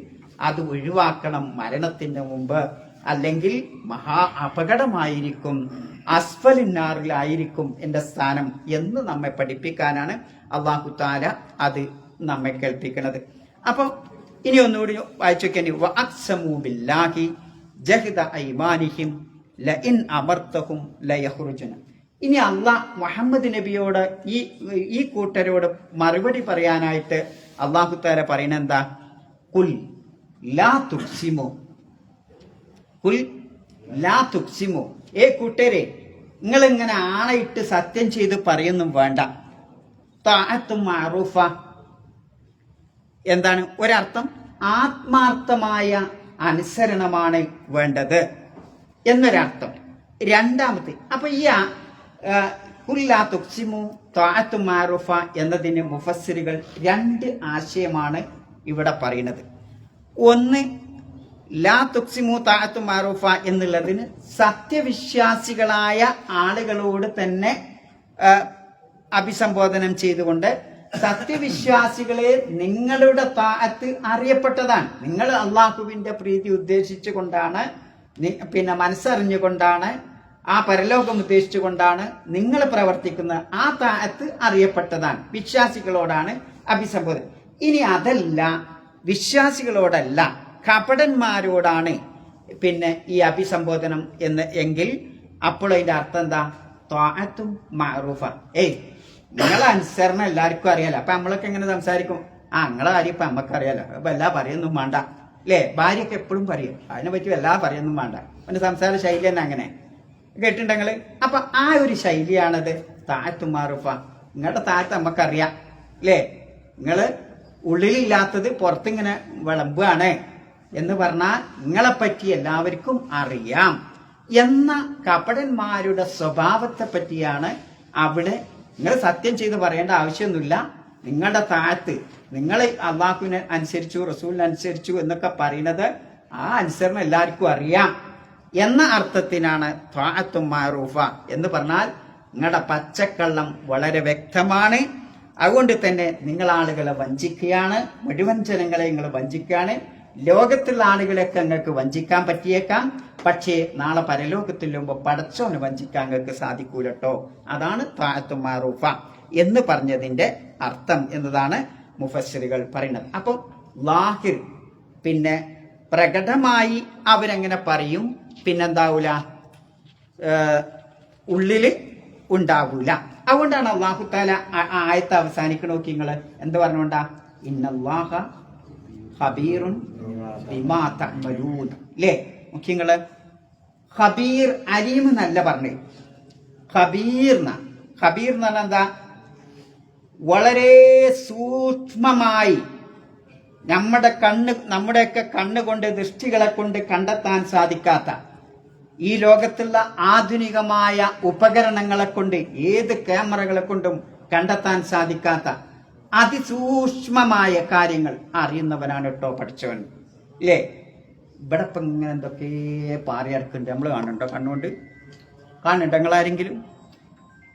Speaker 2: അത് ഒഴിവാക്കണം മരണത്തിന് മുമ്പ്, അല്ലെങ്കിൽ മഹാ അപകടമായിരിക്കും, അസ്ഫലിന്നാറിലായിരിക്കും എന്റെ സ്ഥാനം എന്ന് നമ്മെ പഠിപ്പിക്കാനാണ് അല്ലാഹു തആല അത് നമ്മെ കേൾപ്പിക്കുന്നത്. അപ്പൊ ഇനി ഒന്നുകൂടി വായിച്ചോക്കനി, വഅഖ്സമൂ ബില്ലാഹി ജഹ്ദ ഐമാനിഹിം ലഇൻ അമർതഹും ലയഖ്റുജുന. ഇനി അള്ളാഹ് മുഹമ്മദ് നബിയോട് ഈ കൂട്ടരോട് മറുപടി പറയാനായിട്ട് അല്ലാഹു തആല പറയുന്നത് എന്താ? ഖുൽ ലാ തുഖ്സിമു, ഖുൽ ലാ തുഖ്സിമു, ഏ കൂട്ടരെ, നിങ്ങൾ ഇങ്ങനെ ആണയിട്ട് സത്യം ചെയ്ത് പറയുന്നും വേണ്ട. തഅത്തും മഅറൂഫ എന്താണ്? ഒരർത്ഥം ആത്മാർത്ഥമായ അനുസരണമാണ് വേണ്ടത് എന്നൊരർത്ഥം. രണ്ടാമത്തെ, അപ്പൊ ഈ ഖുൽ ലാ തുഖ്സിമു തഅത്തും മഅറൂഫ എന്നതിന് മുഫസ്സിറുകൾ രണ്ട് ആശയമാണ് ഇവിടെ പറയുന്നത്. ഒന്ന്, ലാ തുഖ്സിമു തഅത്തും മഅറൂഫ എന്നുള്ളതിന് സത്യവിശ്വാസികളായ ആളുകളോട് തന്നെ അഭിസംബോധനം ചെയ്തുകൊണ്ട്, സത്യവിശ്വാസികളെ നിങ്ങളുടെ താഅത്ത് അറിയപ്പെട്ടതാണ്. നിങ്ങൾ അള്ളാഹുവിന്റെ പ്രീതി ഉദ്ദേശിച്ചുകൊണ്ടാണ്, പിന്നെ മനസ്സറിഞ്ഞുകൊണ്ടാണ്, ആ പരലോകം ഉദ്ദേശിച്ചുകൊണ്ടാണ് നിങ്ങൾ പ്രവർത്തിക്കുന്നത്. ആ താഅത്ത് അറിയപ്പെട്ടതാണ്, വിശ്വാസികളോടാണ് അഭിസംബോധന. ഇനി അതല്ല, വിശ്വാസികളോടല്ല, കപടന്മാരോടാണ് പിന്നെ ഈ അഭിസംബോധനം എങ്കിൽ അപ്പോൾ അതിന്റെ അർത്ഥം എന്താ? ത്വാഅത്തും മഅറൂഫ. നിങ്ങളെ അനുസരണം എല്ലാവർക്കും അറിയാലോ. അപ്പൊ നമ്മളൊക്കെ എങ്ങനെ സംസാരിക്കും? നിങ്ങളെ കാര്യം ഇപ്പൊ നമുക്കറിയാലോ, അപ്പൊ എല്ലാ പറയൊന്നും വേണ്ട, അല്ലേ? ഭാര്യയൊക്കെ എപ്പോഴും പറയും, അതിനെ പറ്റി എല്ലാ പറയൊന്നും വേണ്ട. പിന്നെ സംസാര ശൈലി തന്നെ അങ്ങനെ കേട്ടിട്ടുണ്ടെങ്കിൽ, അപ്പൊ ആ ഒരു ശൈലിയാണത് ത്വാഅത്തും മഅറൂഫ. നിങ്ങളുടെ താഴത്ത് നമുക്കറിയാം, അല്ലേ? നിങ്ങള് ഉള്ളിലില്ലാത്തത് പുറത്തിങ്ങനെ വിളമ്പുകയാണ് എന്ന് പറഞ്ഞാൽ നിങ്ങളെപ്പറ്റി എല്ലാവർക്കും അറിയാം എന്ന കപടന്മാരുടെ സ്വഭാവത്തെ പറ്റിയാണ് അവിടെ. നിങ്ങൾ സത്യം ചെയ്ത് പറയേണ്ട ആവശ്യമൊന്നുമില്ല. നിങ്ങളുടെ താഴത്ത് നിങ്ങൾ അള്ളാഹുവിനെ അനുസരിച്ചു, റസൂലിനെ അനുസരിച്ചു എന്നൊക്കെ പറയുന്നത് ആ അനുസരണം എല്ലാവർക്കും അറിയാം എന്ന അർത്ഥത്തിനാണ് ത്വാഅത്തും മഅറൂഫ എന്ന് പറഞ്ഞാൽ നിങ്ങളുടെ പച്ചക്കള്ളം വളരെ വ്യക്തമാണ്. അതുകൊണ്ട് തന്നെ നിങ്ങൾ ആളുകളെ വഞ്ചിക്കുകയാണ്, മുഴുവൻ ജനങ്ങളെ നിങ്ങൾ വഞ്ചിക്കുകയാണ്. ലോകത്തുള്ള ആളുകളെയൊക്കെ നിങ്ങൾക്ക് വഞ്ചിക്കാൻ പറ്റിയേക്കാം, പക്ഷേ നാളെ പരലോകത്തിലുമ്പോൾ പടച്ചോനെ വഞ്ചിക്കാൻ നിങ്ങൾക്ക് സാധിക്കൂലട്ടോ. അതാണ് ത്വാഅത്തും മഅറൂഫ എന്ന് പറഞ്ഞതിന്റെ അർത്ഥം എന്നതാണ് മുഫസ്സിറുകൾ പറയുന്നത്. അപ്പൊ ലാഹിർ, പിന്നെ പ്രകടമായി അവരങ്ങനെ പറയും, പിന്നെന്താവൂല, ഉള്ളില് ഉണ്ടാകൂല. അതുകൊണ്ടാണ് അല്ലാഹു തആല ആയത്ത് അവസാനിക്കണ നോക്കി നിങ്ങൾ എന്ത് പറഞ്ഞുകൊണ്ടാ? ഇന്നല്ലാഹ ഖബീറുൻ ബിമാ തഅമലൂൻ, അല്ലേ? നോക്കിങ്ങള്, ഖബീർ, അലീം എന്നല്ല പറഞ്ഞേ, ഖബീർന. ഖബീർ എന്ന് പറഞ്ഞാൽ എന്താ? വളരെ സൂക്ഷ്മമായി നമ്മുടെയൊക്കെ കണ്ണുകൊണ്ട് ദൃഷ്ടികളെ കൊണ്ട് കണ്ടെത്താൻ സാധിക്കാത്ത, ഈ ലോകത്തുള്ള ആധുനികമായ ഉപകരണങ്ങളെ കൊണ്ട്, ഏത് ക്യാമറകളെ കൊണ്ടും കണ്ടെത്താൻ സാധിക്കാത്ത അതിസൂക്ഷ്മമായ കാര്യങ്ങൾ അറിയുന്നവനാണ് കേട്ടോ പഠിച്ചവൻ. ഇല്ലേ? ഇവിടെ ഇപ്പം ഇങ്ങനെ എന്തൊക്കെ പാറിയടക്കുന്നുണ്ട്, നമ്മൾ കാണുന്നുണ്ടോ? കണ്ണുകൊണ്ട് കാണുന്നുണ്ടോ നിങ്ങളാരെങ്കിലും?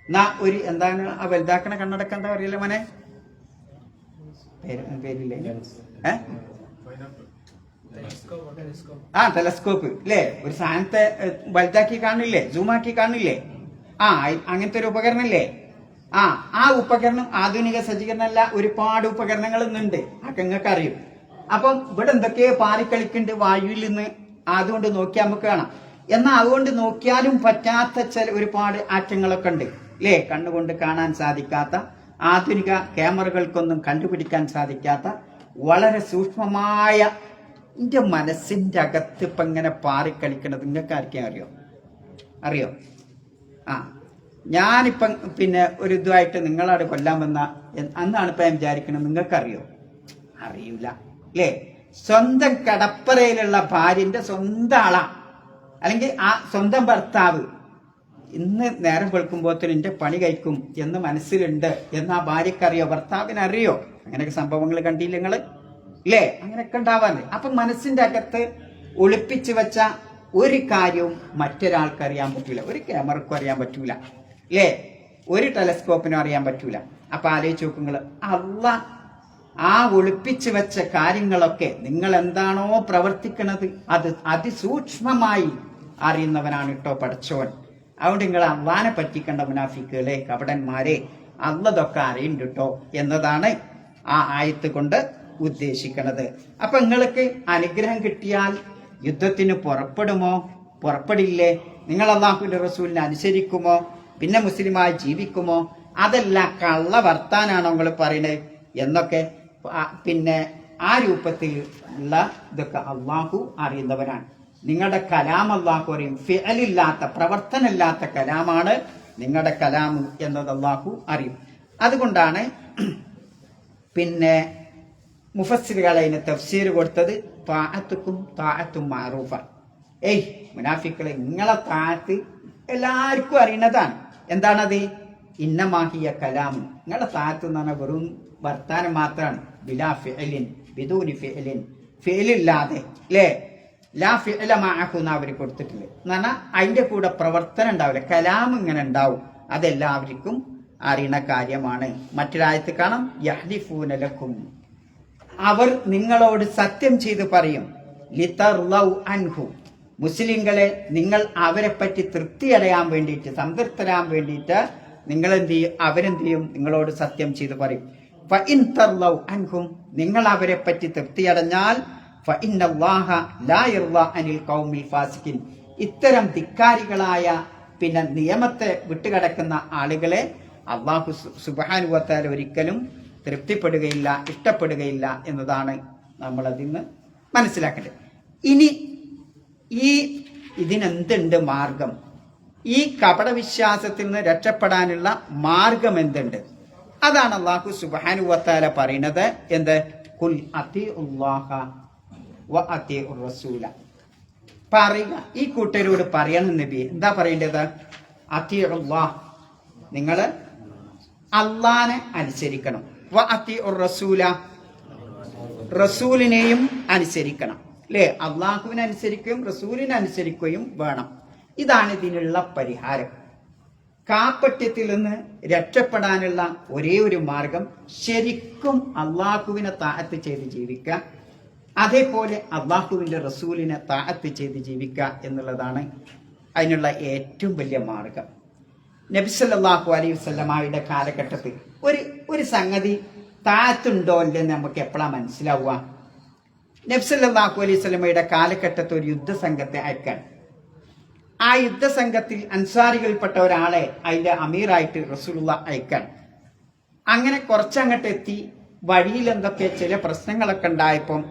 Speaker 2: എന്നാ ഒരു എന്താണ് ആ വലുതാക്കണ കണ്ണടക്കം എന്താ പറയല്ലേ മോനെ? പേരില്ലേ? ടെലസ്കോപ്പ് അല്ലേ? ഒരു സാധനത്തെ വലുതാക്കി കാണില്ലേ, സൂമാക്കി കാണില്ലേ? അങ്ങനത്തെ ഒരു ഉപകരണം ഇല്ലേ? ആ ഉപകരണം ആധുനിക സജ്ജീകരണമല്ല, ഒരുപാട് ഉപകരണങ്ങൾ ഇന്നുണ്ട്. അതൊക്കെ നിങ്ങൾക്ക് അറിയും. അപ്പം ഇവിടെ എന്തൊക്കെ പാറിക്കളിക്കുന്നുണ്ട് വായുവിൽ നിന്ന്. അതുകൊണ്ട് നോക്കിയാൽ നമുക്ക് കാണാം. എന്നാൽ അതുകൊണ്ട് നോക്കിയാലും പറ്റാത്ത ഒരുപാട് ആറ്റങ്ങളൊക്കെ ഉണ്ട് അല്ലേ? കണ്ണുകൊണ്ട് കാണാൻ സാധിക്കാത്ത, ആധുനിക ക്യാമറകൾക്കൊന്നും കണ്ടുപിടിക്കാൻ സാധിക്കാത്ത വളരെ സൂക്ഷ്മമായ എൻ്റെ മനസ്സിൻ്റെ അകത്ത് ഇപ്പം ഇങ്ങനെ പാറിക്കളിക്കണത് നിങ്ങൾക്ക് ആർക്കും അറിയോ? ഞാനിപ്പം പിന്നെ ഒരു ഇതുമായിട്ട് നിങ്ങളവിടെ കൊല്ലാൻ വന്ന അന്നാണ് ഇപ്പം ഞാൻ വിചാരിക്കുന്നത്, നിങ്ങൾക്കറിയോ? അറിയില്ല അല്ലേ? സ്വന്തം കടപ്പറയിലുള്ള ഭാര്യന്റെ സ്വന്തം ആളാ, അല്ലെങ്കിൽ ആ സ്വന്തം ഭർത്താവ് ഇന്ന് നേരം വെളുക്കുമ്പോഴത്തേനും എന്റെ പണി കഴിക്കും എന്ന് മനസ്സിലുണ്ട് എന്ന് ആ ഭാര്യക്കറിയോ, ഭർത്താവിനറിയോ? അങ്ങനെയൊക്കെ സംഭവങ്ങൾ കണ്ടില്ല നിങ്ങള് ഇല്ലേ? അങ്ങനെയൊക്കെ ഉണ്ടാവാറുണ്ട്. അപ്പൊ മനസ്സിന്റെ അകത്ത് ഒളിപ്പിച്ചു വെച്ച ഒരു കാര്യവും മറ്റൊരാൾക്ക് അറിയാൻ പറ്റൂല, ഒരു ക്യാമറക്കും അറിയാൻ പറ്റൂല അല്ലേ? ഒരു ടെലസ്കോപ്പിനും അറിയാൻ പറ്റൂല. അപ്പൊ ആലോചിച്ച് നോക്കുങ്ങൾ, അള്ളാഹ് ആ ഒളിപ്പിച്ചു വെച്ച കാര്യങ്ങളൊക്കെ നിങ്ങൾ എന്താണോ പ്രവർത്തിക്കുന്നത് അത് അതിസൂക്ഷ്മമായി അറിയുന്നവനാണ് കേട്ടോ പഠിച്ചവൻ. അതുകൊണ്ട് നിങ്ങൾ അള്ളാനെ പറ്റിക്കേണ്ട മുനാഫിക്കുകളെ, കപടന്മാരെ, അള്ളതൊക്കെ അറിയുന്നുണ്ട് കേട്ടോ എന്നതാണ് ആ ആയത്ത് കൊണ്ട് ഉദ്ദേശിക്കുന്നത്. അപ്പൊ നിങ്ങൾക്ക് അനുഗ്രഹം കിട്ടിയാൽ യുദ്ധത്തിന് പുറപ്പെടുമോ? പുറപ്പെടില്ലേ? നിങ്ങൾ അള്ളാഹുവിന്റെ റസൂലിനെ അനുസരിക്കുമോ? പിന്നെ മുസ്ലിമായി ജീവിക്കുമോ? അതല്ല കള്ള വർത്താനാണോ നിങ്ങൾ പറയണത് എന്നൊക്കെ പിന്നെ ആ രൂപത്തിൽ ഉള്ള ഇതൊക്കെ അള്ളാഹു അറിയുന്നവനാണ്. നിങ്ങളുടെ കലാം അള്ളാഹു അറിയും. ഫിഅലില്ലാത്ത, പ്രവർത്തനമില്ലാത്ത കലാമാണ് നിങ്ങളുടെ കലാം എന്നത് അള്ളാഹു അറിയും. അതുകൊണ്ടാണ് പിന്നെ മുഫസ്സിറുകൾ അതിന് തഫ്സീർ കൊടുത്തത് താഅത്തുക്കും താഅത്തും മഅറൂഫ. മുനാഫിക്കളെ, നിങ്ങളെ താഅത്ത് എല്ലാവർക്കും അറിയുന്നതാണ്. എന്താണത്? ഇന്നമാഹിയ കലാം. നിങ്ങളുടെ താഅത്ത് എന്ന് പറഞ്ഞാൽ വെറും വർത്താനം മാത്രമാണ്. ബിലാ ഫിഅലിൻ, ബിദൂനി ഫിഅലിൻ, ഫിഅലില്ലാതെ അല്ലേ? ലാ ഫിഅല മഅഹു എന്ന് അവർ കൊടുത്തിട്ടില്ല. എന്ന് പറഞ്ഞാൽ അതിന്റെ കൂടെ പ്രവർത്തനം ഉണ്ടാവില്ല, കലാം ഇങ്ങനെ ഉണ്ടാവും. അതെല്ലാവർക്കും അറിയണ കാര്യമാണ്. മറ്റൊരായത്ത് കാണാം, യഹ്ലിഫൂന ലക്കും, അവർ നിങ്ങളോട് സത്യം ചെയ്ത് പറയും. ലിതർലൗ അൻഹു, മുസ്ലിങ്ങളെ നിങ്ങൾ അവരെ പറ്റി തൃപ്തിയടയാൻ വേണ്ടിയിട്ട്, സംതൃപ്തരാൻ വേണ്ടിയിട്ട് നിങ്ങൾ എന്ത് ചെയ്യും? അവരെന്ത് ചെയ്യും? നിങ്ങളോട് സത്യം ചെയ്ത് പറയും. ഫഇൻ തർലൗ അൻഹും, നിങ്ങൾ അവരെ പറ്റി തൃപ്തിയടഞ്ഞാൽ ഫഇന്നല്ലാഹ ലാ യർളാ അനിൽ ഖൗമിൽ ഫാസിഖിൻ, ഇത്തരം ധിക്കാരികളായ പിന്നെ നിയമത്തെ വിട്ടുകിടക്കുന്ന ആളുകളെ അല്ലാഹു സുബ്ഹാനഹു വ തആല ഒരിക്കലും തൃപ്തിപ്പെടുകയില്ല, ഇഷ്ടപ്പെടുകയില്ല എന്നതാണ് നമ്മൾ അതിന്ന് മനസ്സിലാക്കേണ്ടത്. ഇനി ഇതിനെന്തുണ്ട് മാർഗം? ഈ കപടവിശ്വാസത്തിൽ നിന്ന് രക്ഷപ്പെടാനുള്ള മാർഗം എന്തുണ്ട്? അതാണ് അല്ലാഹു സുബ്ഹാനഹു വ തആല പറയുന്നത്. എന്ത്? ഖുൽ അത്തിഉല്ലാഹ വ അത്തിഉർ റസൂല. പറയുക, ഈ കൂട്ടരോട് പറയണം നബി. എന്താ പറയേണ്ടത്? അത്തിഉല്ലാഹ്, നിങ്ങൾ അള്ളാനെ അനുസരിക്കണം. വ അത്തിഉർ റസൂല, റസൂലിനെയും അനുസരിക്കണം അല്ലേ? അള്ളാഹുവിനെ അനുസരിക്കുകയും റസൂലിനെ അനുസരിക്കുകയും വേണം. ഇതാണ് ഇതിനുള്ള പരിഹാരം. കാപ്പട്യത്തിൽ നിന്ന് രക്ഷപ്പെടാനുള്ള ഒരേ ഒരു മാർഗം ശരിക്കും അള്ളാഹുവിനെ താഅത്ത് ചെയ്ത് ജീവിക്കുക, അതേപോലെ അള്ളാഹുവിന്റെ റസൂലിനെ താഅത്ത് ചെയ്ത് ജീവിക്കുക എന്നുള്ളതാണ് അതിനുള്ള ഏറ്റവും വലിയ മാർഗം. നബി സല്ലല്ലാഹു അലൈഹി വസല്ലമയുടെ കാലഘട്ടത്തിൽ ഒരു സംഗതി താഅത്തുണ്ടോ ഇല്ലെന്ന് നമുക്ക് എപ്പോഴാണ് മനസ്സിലാവുക? നബി സല്ലല്ലാഹു അലൈഹി വസല്ലമയുടെ കാലഘട്ടത്തിൽ ഒരു യുദ്ധസംഘത്തെ അയക്കാൻ, ആ യുദ്ധസംഘത്തിൽ അൻസാരികൾപ്പെട്ട ഒരാളെ അതിന്റെ അമീറായിട്ട് റസൂലുള്ളാഹി അയക്കാൻ. അങ്ങനെ കുറച്ചങ്ങോട്ട് എത്തി വഴിയിൽ എന്തൊക്കെ ചില പ്രശ്നങ്ങളൊക്കെ ഉണ്ടായപ്പം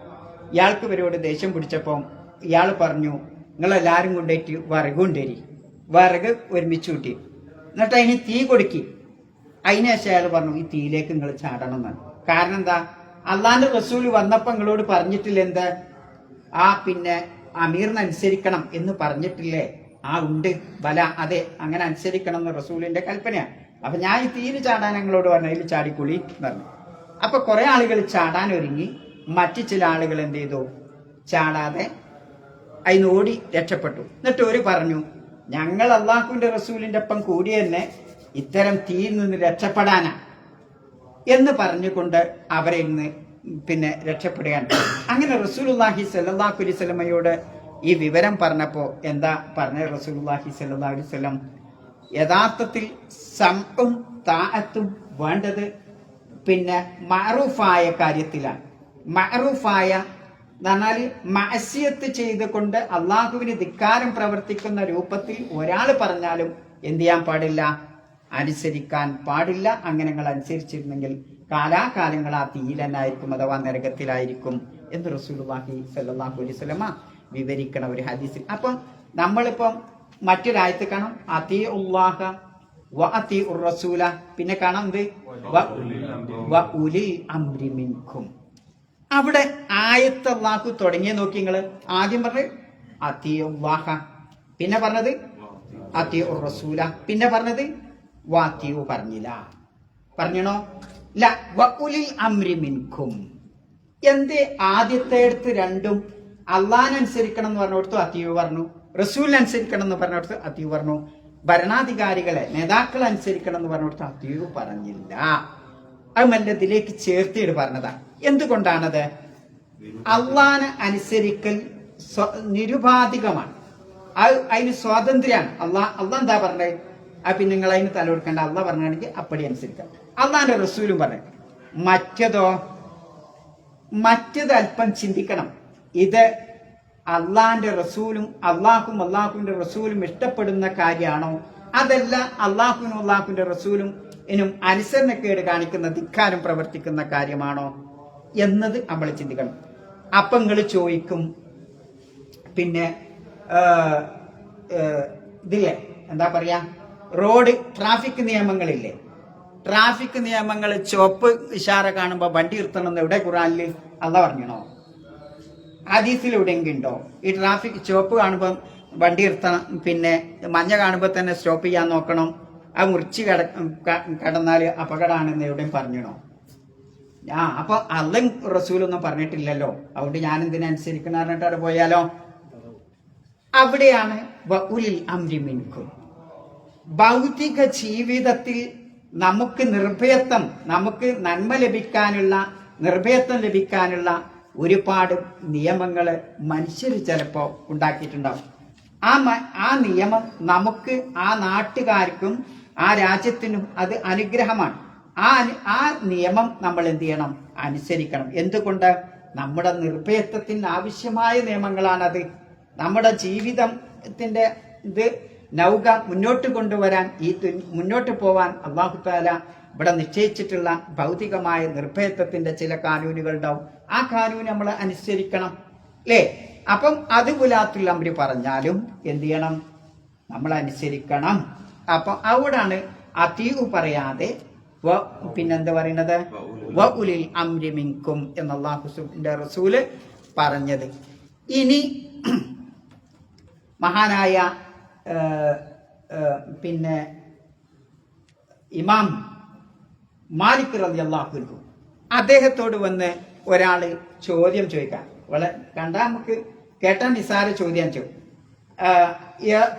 Speaker 2: ഇയാൾക്ക് ഇവരോട് ദേഷ്യം പിടിച്ചപ്പം ഇയാൾ പറഞ്ഞു, നിങ്ങളെല്ലാവരും കൊണ്ടേറ്റ് വിറക് കൊണ്ടുവരി. വിറക് ഒരുമിച്ച് കൂട്ടി, എന്നിട്ട് അതിന് തീ കൊടുക്കി. അതിനുശേഷം അയാൾ പറഞ്ഞു ഈ തീയിലേക്ക് നിങ്ങൾ ചാടണം എന്നാണ്. കാരണം എന്താ, അള്ളാന്റെ റസൂൽ വന്നപ്പോ നിങ്ങളോട് പറഞ്ഞിട്ടില്ല എന്താ, ആ പിന്നെ അമീറിനെ അനുസരിക്കണം എന്ന് പറഞ്ഞിട്ടില്ലേ? ആ ഉണ്ട് ബല, അതെ അങ്ങനെ അനുസരിക്കണം എന്ന് റസൂലിന്റെ കൽപ്പനയാണ്. അപ്പൊ ഞാൻ ഈ തീയിൽ ചാടാൻ ഞങ്ങളോട് പറഞ്ഞു, അതിൽ ചാടിക്കുളി എന്ന് പറഞ്ഞു. അപ്പൊ കുറെ ആളുകൾ ചാടാൻ ഒരുങ്ങി, മറ്റു ചില ആളുകൾ എന്ത് ചെയ്തു, ചാടാതെ അതിന് ഓടി രക്ഷപ്പെട്ടു. എന്നിട്ട് ഒരു പറഞ്ഞു, ഞങ്ങൾ അള്ളാഹുവിന്റെ റസൂലിന്റെ ഒപ്പം കൂടി തന്നെ ഇത്തരം തീയിൽ നിന്ന് രക്ഷപ്പെടാനാ എന്ന് പറഞ്ഞുകൊണ്ട് അവരെ ഇന്ന് പിന്നെ രക്ഷപ്പെടുകയാണ്. അങ്ങനെ റസൂലുള്ളാഹി സ്വല്ലല്ലാഹു അലൈഹി വസല്ലമയോട് ഈ വിവരം പറഞ്ഞപ്പോ എന്താ പറഞ്ഞ റസൂലുള്ളാഹി സ്വല്ലല്ലാഹു അലൈഹി വസല്ലം, യഥാർത്ഥത്തിൽ സംഉം താഅത്തും വേണ്ടത് പിന്നെ മഅറൂഫായ കാര്യത്തിലാണ്. മഅറൂഫായ എന്നാൽ മഅസിയത്ത് ചെയ്തുകൊണ്ട് അള്ളാഹുവിന് ധിക്കാരം പ്രവർത്തിക്കുന്ന രൂപത്തിൽ ഒരാൾ പറഞ്ഞാലും എന്ത് ചെയ്യാൻ പാടില്ല, അനുസരിക്കാൻ പാടില്ല. അങ്ങനെ നിങ്ങൾ അനുസരിച്ചിരുന്നെങ്കിൽ കാലാകാലങ്ങൾ ആ തീയിലെന്നായിരിക്കും, അഥവാ നരകത്തിലായിരിക്കും എന്ന് റസൂലുള്ളാഹി സ്വല്ലല്ലാഹു അലൈഹി വസല്ലമ വിവരിക്കണ ഒരു ഹദീസിൽ. അപ്പം നമ്മളിപ്പം മറ്റൊരായത്ത് കാണാം, അത്തിഉല്ലാഹ വ അത്തിഉർ റസൂല, പിന്നെ കാണാം എന്ത് വ ഉലിൽ അംരി മിൻകും. അവിടെ ആയത്ത് അല്ലാഹു തുടങ്ങിയ നോക്കി നിങ്ങൾ. ആദ്യം പറഞ്ഞത് അത്തിഉല്ലാഹ, പിന്നെ പറഞ്ഞത് അത്തിഉർ റസൂല, പിന്നെ പറഞ്ഞത് വാത്തിയു പറഞ്ഞില്ല. പറഞ്ഞണോ? ല വ ഉലിൽ അംരി മിൻകും. എന്തേ ആദ്യത്തെ എടുത്ത് രണ്ടും അള്ളാഹനുസരിക്കണം എന്ന് പറഞ്ഞിടത്തു അത്തിയു പറഞ്ഞു, റസൂലിനനുസരിക്കണം എന്ന് പറഞ്ഞിടത്ത് അത്തിയു പറഞ്ഞു, ഭരണാധികാരികളെ നേതാക്കളെ അനുസരിക്കണം എന്ന് പറഞ്ഞിടത്ത് അത്തിയു പറഞ്ഞില്ല. അത് മല്ലതിലേക്ക് ചേർത്തിയിട്ട് പറഞ്ഞതാ. എന്തുകൊണ്ടാണത്? അള്ളാഹനെ അനുസരിക്കൽ നിരുപാധികമാണ്, അതിന് സ്വാതന്ത്ര്യമാണ്. അള്ളാഹ് എന്താ പറഞ്ഞത്, പിന്നെ നിങ്ങൾ അതിന് തല കൊടുക്കേണ്ട. അള്ളാഹ് പറഞ്ഞാണെങ്കിൽ അപ്പടി അനുസരിക്കാം. അള്ളാഹിന്റെ റസൂലും പറഞ്ഞു. മറ്റത് അല്പം ചിന്തിക്കണം. ഇത് അള്ളാഹിന്റെ റസൂലും അള്ളാഹുവിന്റെ റസൂലും ഇഷ്ടപ്പെടുന്ന കാര്യമാണോ, അതല്ല അള്ളാഹുവിനും അള്ളാഹുവിന്റെ റസൂലും ഇനും അനുസരണക്കേട് കാണിക്കുന്ന ധിക്കാരം പ്രവർത്തിക്കുന്ന കാര്യമാണോ എന്നത് നമ്മൾ ചിന്തിക്കണം. അപ്പൊ നിങ്ങൾ ചോദിക്കും, പിന്നെ ഇതില്ലേ എന്താ പറയാ, റോഡ് ട്രാഫിക് നിയമങ്ങളില്ലേ, ട്രാഫിക് നിയമങ്ങൾ ചുവപ്പ് ഇഷാര കാണുമ്പോ വണ്ടി നിർത്തണമെന്ന് എവിടെ ഖുർആനിൽ അള്ളാഹ് പറഞ്ഞണോ? ഹദീസിൽ എവിടെയെങ്കിലും ഉണ്ടോ? ഈ ട്രാഫിക് ചുവപ്പ് കാണുമ്പോൾ വണ്ടി നിർത്തണം, പിന്നെ മഞ്ഞ കാണുമ്പോൾ തന്നെ സ്റ്റോപ്പ് ചെയ്യാൻ നോക്കണം, ആ മുറിച്ച് കടന്നാൽ അപകടമാണെന്ന് എവിടെയും പറഞ്ഞണോ? അപ്പൊ അള്ളയും റസൂലൊന്നും പറഞ്ഞിട്ടില്ലല്ലോ, അതുകൊണ്ട് ഞാൻ എന്തിനനുസരിക്കണം പറഞ്ഞിട്ട് അവിടെ പോയാലോ? അവിടെയാണ് വഉലിൽ അംരി മിൻകും. ഭൗതിക ജീവിതത്തിൽ നമുക്ക് നിർഭയത്വം, നമുക്ക് നന്മ ലഭിക്കാനുള്ള, നിർഭയത്വം ലഭിക്കാനുള്ള ഒരുപാട് നിയമങ്ങൾ മനുഷ്യർ ചിലപ്പോൾ ഉണ്ടാക്കിയിട്ടുണ്ടാവും. ആ നിയമം നമുക്ക്, ആ നാട്ടുകാർക്കും ആ രാജ്യത്തിനും അത് അനുഗ്രഹമാണ്. ആ നിയമം നമ്മൾ എന്ത് ചെയ്യണം? അനുസരിക്കണം. എന്തുകൊണ്ട്? നമ്മുടെ നിർഭയത്വത്തിന് ആവശ്യമായ നിയമങ്ങളാണത്. നമ്മുടെ ജീവിതത്തിന്റെ ഇത് നൗക മുന്നോട്ട് കൊണ്ടുവരാൻ, മുന്നോട്ട് പോവാൻ അല്ലാഹു തആല ഇവിടെ നിശ്ചയിച്ചിട്ടുള്ള ഭൗതികമായ നിർഭയത്വത്തിന്റെ ചില കാനൂനുകൾ ഉണ്ടാവും. ആ കാനൂന് നമ്മൾ അനുസരിക്കണം, അല്ലേ? അപ്പം അത് ഉലാത്തുൽ അംരി പറഞ്ഞാലും എന്ത് ചെയ്യണം? നമ്മൾ അനുസരിക്കണം. അപ്പൊ അവിടാണ് അതീഉ പറയാതെ പിന്നെന്താ പറയുന്നത്? വ ഉലിൽ അംരി മിൻകും എന്ന് അല്ലാഹുവിന്റെ റസൂല് പറഞ്ഞത്. ഇനി മഹാനായ പിന്നെ ഇമാം മാലിക് റളിയല്ലാഹു അൻഹു, അദ്ദേഹത്തോട് വന്ന് ഒരാള് ചോദ്യം ചോദിക്കാം. കണ്ടാ നമുക്ക് കേട്ടാ നിസാര ചോദ്യം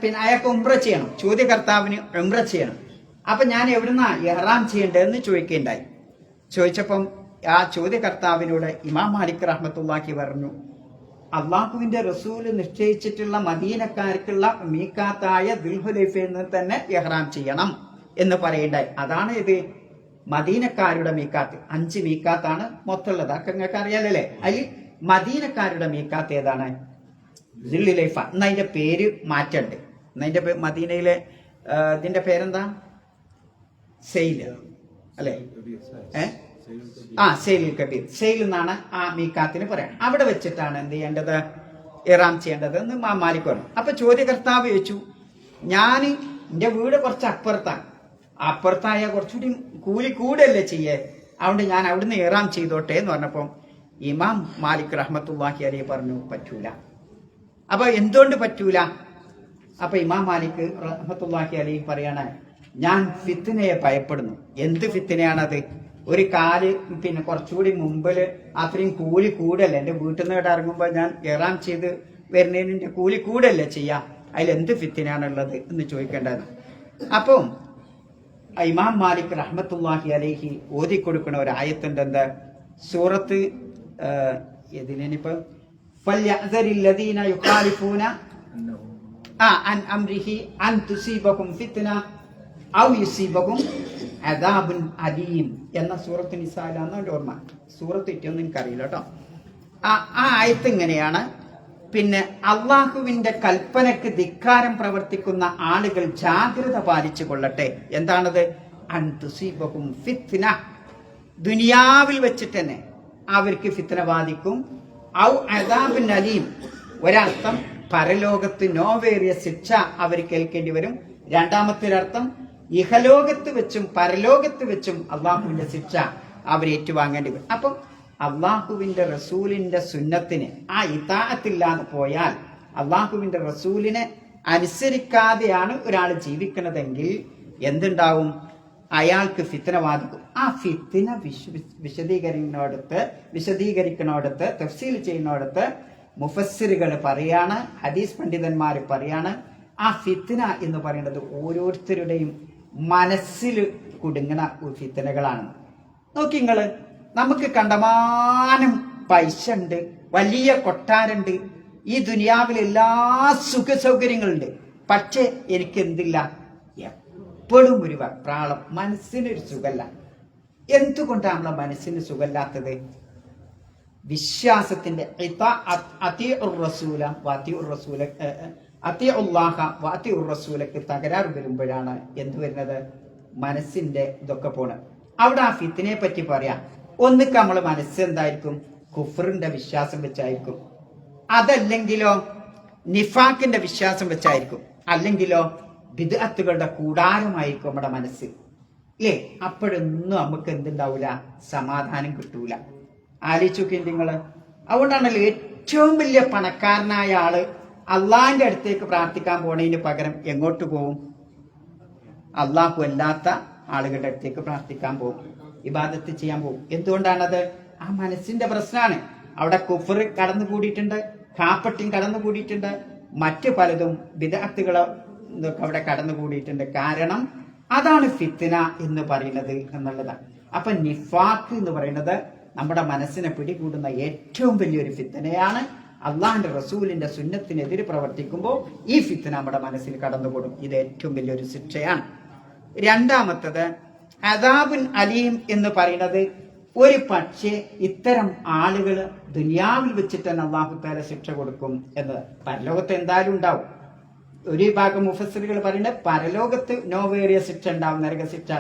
Speaker 2: പിന്നെ അയാൾക്ക് ഉംറ ചെയ്യണം, ചോദ്യകർത്താവിന് ഉംറ ചെയ്യണം. അപ്പൊ ഞാൻ എവിടുന്നാ ഇഹ്റാം ചെയ്യേണ്ടതെന്ന് ചോദിക്കുകയുണ്ടായി. ചോദിച്ചപ്പം ആ ചോദ്യകർത്താവിനോട് ഇമാം മാലിക് റഹ്മത്തുള്ളാഹി പറഞ്ഞു, അള്ളാഹുവിന്റെ റസൂല് നിശ്ചയിച്ചിട്ടുള്ള മദീനക്കാർക്കുള്ള മീക്കാത്തായ ദുൽഹുലൈഫയിൽ നിന്ന് തന്നെ ഇഹ്റാം ചെയ്യണം എന്ന് പറയണ്ടായി. അതാണ് ഇത് മദീനക്കാരുടെ മീക്കാത്ത്. 5 മീക്കാത്താണ് മൊത്തമുള്ളത്, അതൊക്കെ നിങ്ങൾക്ക് അറിയാലല്ലേ. അതിൽ മദീനക്കാരുടെ മീക്കാത്ത് ഏതാണ്? ദുൽഹുലൈഫ. ഇന്ന് അതിന്റെ പേര് മാറ്റണ്ട്. ഇന്നതിന്റെ മദീനയിലെ ഇതിന്റെ പേരെന്താ? സെയില് അല്ലെ? സെയിലുൽ കബീർ, സെയിൽ എന്നാണ് ആ മീക്കാത്തിന് പറയാം. അവിടെ വെച്ചിട്ടാണ് എന്ത് ചെയ്യേണ്ടത്? ഇഹ്റാം ചെയ്യേണ്ടത് എന്ന് മാലിക് പറഞ്ഞു. അപ്പൊ ചോദ്യകർത്താവ് ചോദിച്ചു, ഞാൻ എന്റെ വീട് കുറച്ച് അപ്പുറത്താണ്, അപ്പുറത്തായ കുറച്ചുകൂടി കൂലി കൂടല്ലേ ചെയ്യേ, അതുകൊണ്ട് ഞാൻ അവിടുന്ന് ഇഹ്റാം ചെയ്തോട്ടെ എന്ന് പറഞ്ഞപ്പോൾ ഇമാം മാലിക് റഹ്മത്തുള്ളാഹി അലൈഹി പറഞ്ഞു പറ്റൂല. അപ്പൊ എന്തുകൊണ്ട് പറ്റൂല? അപ്പൊ ഇമാം മാലിക് റഹ്മത്തുള്ളാഹി അലൈഹി പറയാണ്, ഞാൻ ഫിത്നയെ ഭയപ്പെടുന്നു. എന്ത് ഫിത്നയാണത്? ഒരു കാല് പിന്നെ കുറച്ചുകൂടി മുമ്പില് അത്രയും കൂലി കൂടല്ലേ, എന്റെ വീട്ടിൽ നിന്ന് ഇറങ്ങുമ്പോൾ ഞാൻ ഇഹ്റാം ചെയ്ത് വരുന്നതിന്റെ കൂലി കൂടല്ലേ ചെയ്യാം, അതിലെന്ത് ഫിത്നയാണുള്ളത് എന്ന് ചോദിക്കേണ്ടത്. അപ്പം ഇമാം മാലിക് റഹ്മത്തുള്ളാഹി അലൈഹി ഓതി കൊടുക്കുന്ന ഒരു ആയത്തുണ്ട്. എന്താ? സൂറത്ത് ഇതിനിപ്പോ ഫൽയഅ്സരില്ലദീന യുഖാലിഫൂന അൻ അംരിഹി അൻ തുസീബഹും ഫിത്ന ഔ യുസീബഹും അദാബുൻ അലീം എന്ന സൂറത്ത് നിസായിലാണെന്ന് എൻ്റെ ഓർമ്മ. സൂറത്ത് ഇറ്റൊന്നും എനിക്കറിയില്ല കേട്ടോ. ആ ആയത്ത് ഇങ്ങനെയാണ്: പിന്നെ അള്ളാഹുവിന്റെ കൽപ്പനക്ക് ധിക്കാരം പ്രവർത്തിക്കുന്ന ആളുകൾ ജാഗ്രത പാലിച്ചു കൊള്ളട്ടെ. എന്താണത്? അൻ തുസീബഹും ഫിത്ന, ദുനിയാവിൽ വെച്ചിട്ട് തന്നെ അവർക്ക് ഫിത്ന ബാധിക്കും. ഔ അദാബുൻ അലീം, ഒരർത്ഥം പരലോകത്ത് നോവേറിയ ശിക്ഷ അവർ കേൾക്കേണ്ടി വരും. രണ്ടാമത്തെ ഒരർത്ഥം ഇഹലോകത്ത് വെച്ചും പരലോകത്ത് വെച്ചും അള്ളാഹുവിന്റെ ശിക്ഷ അവർ ഏറ്റുവാങ്ങേണ്ടി വരും. അപ്പം അള്ളാഹുവിന്റെ റസൂലിന്റെ സുന്നത്തിന് ആ ഇതാഅത്തില്ലാതെ പോയാൽ, അള്ളാഹുവിന്റെ റസൂലിനെ അനുസരിക്കാതെയാണ് ഒരാൾ ജീവിക്കുന്നതെങ്കിൽ എന്തുണ്ടാവും? അയാൾക്ക് ഫിത്ന ബാധിക്കും. ആ ഫിത്ന വിശദീകരിക്കണോടത്ത് തഫ്സീൽ ചെയ്യുന്നോടത്ത് മുഫസ്സിറുകൾ പറയാണ്, ഹദീസ് പണ്ഡിതന്മാർ പറയാണ്, ആ ഫിത്ന എന്ന് പറയുന്നത് ഓരോരുത്തരുടെയും മനസ്സിൽ കുടുങ്ങുന്ന ഫിത്നകളാണ്. നോക്കി നിങ്ങള്, നമുക്ക് കണ്ടമാനം പൈസ ഉണ്ട്, വലിയ കൊട്ടാരുണ്ട്, ഈ ദുനിയാവിൽ എല്ലാ സുഖ സൗകര്യങ്ങളുണ്ട്. പക്ഷെ എനിക്ക് എന്തില്ല? എപ്പോഴും ഒരു വെപ്രാളം, മനസ്സിനൊരു സുഖമല്ല. എന്തുകൊണ്ടാണ് നമ്മളെ മനസ്സിന് സുഖമില്ലാത്തത്? വിശ്വാസത്തിന്റെ റസൂലക്ക് തകരാറ് വരുമ്പോഴാണ് എന്ത് വരുന്നത്? മനസ്സിന്റെ ഇതൊക്കെ പോണ്. അവിടെ ആ ഫിത്തിനെ പറ്റി പറയാം. ഒന്നിക്ക് നമ്മള് മനസ്സ് എന്തായിരിക്കും? കുഫറിന്റെ വിശ്വാസം വെച്ചായിരിക്കും. അതല്ലെങ്കിലോ നിഫാക്കിന്റെ വിശ്വാസം വെച്ചായിരിക്കും. അല്ലെങ്കിലോ ബിദ്അത്തുകളുടെ കൂടാരമായിരിക്കും നമ്മുടെ മനസ്സ്, ഇല്ലേ? അപ്പോഴൊന്നും നമുക്ക് എന്തുണ്ടാവൂല? സമാധാനം കിട്ടൂല. ആലോചിച്ചോക്കെ നിങ്ങള്. അതുകൊണ്ടാണല്ലോ ഏറ്റവും വലിയ പണക്കാരനായ ആള് അള്ളാഹിന്റെ അടുത്തേക്ക് പ്രാർത്ഥിക്കാൻ പോണതിന് പകരം എങ്ങോട്ട് പോവും? അള്ളാഹു അല്ലാത്ത ആളുകളുടെ അടുത്തേക്ക് പ്രാർത്ഥിക്കാൻ പോകും, ഇബാദത്ത് ചെയ്യാൻ പോകും. എന്തുകൊണ്ടാണത്? ആ മനസ്സിന്റെ പ്രശ്നമാണ്. അവിടെ കുഫർ കടന്നുകൂടിയിട്ടുണ്ട്, കാപ്പട്ടിയും കടന്നുകൂടിയിട്ടുണ്ട്, മറ്റു പലതും ബിദ്അത്തുകളോ ഇതൊക്കെ അവിടെ കടന്നുകൂടിയിട്ടുണ്ട്. കാരണം അതാണ് ഫിത്ന എന്ന് പറയുന്നത് എന്നുള്ളതാണ്. അപ്പൊ നിഫാഖ് എന്ന് പറയുന്നത് നമ്മുടെ മനസ്സിനെ പിടികൂടുന്ന ഏറ്റവും വലിയൊരു ഫിത്നയാണ്. അള്ളാഹിന്റെ റസൂലിന്റെ സുന്നത്തിനെതിരെ പ്രവർത്തിക്കുമ്പോൾ ഈ ഫിത്ന നമ്മുടെ മനസ്സിൽ കടന്നുകൂടും. ഇത് ഏറ്റവും വലിയൊരു ശിക്ഷയാണ്. രണ്ടാമത്തത് അദാബുൻ അലീം എന്ന് പറയുന്നത്, ഒരു പക്ഷേ ഇത്തരം ആളുകൾ ദുനിയാവിൽ വെച്ചിട്ട് തന്നെ അള്ളാഹു തആല ശിക്ഷ കൊടുക്കും എന്നത്. പരലോകത്ത് എന്തായാലും ഉണ്ടാവും. ഒരു ഭാഗം മുഫസ്സിറുകൾ പറയുന്നത് പരലോകത്ത് നോവേറിയ ശിക്ഷ ഉണ്ടാവും, നരക ശിക്ഷ.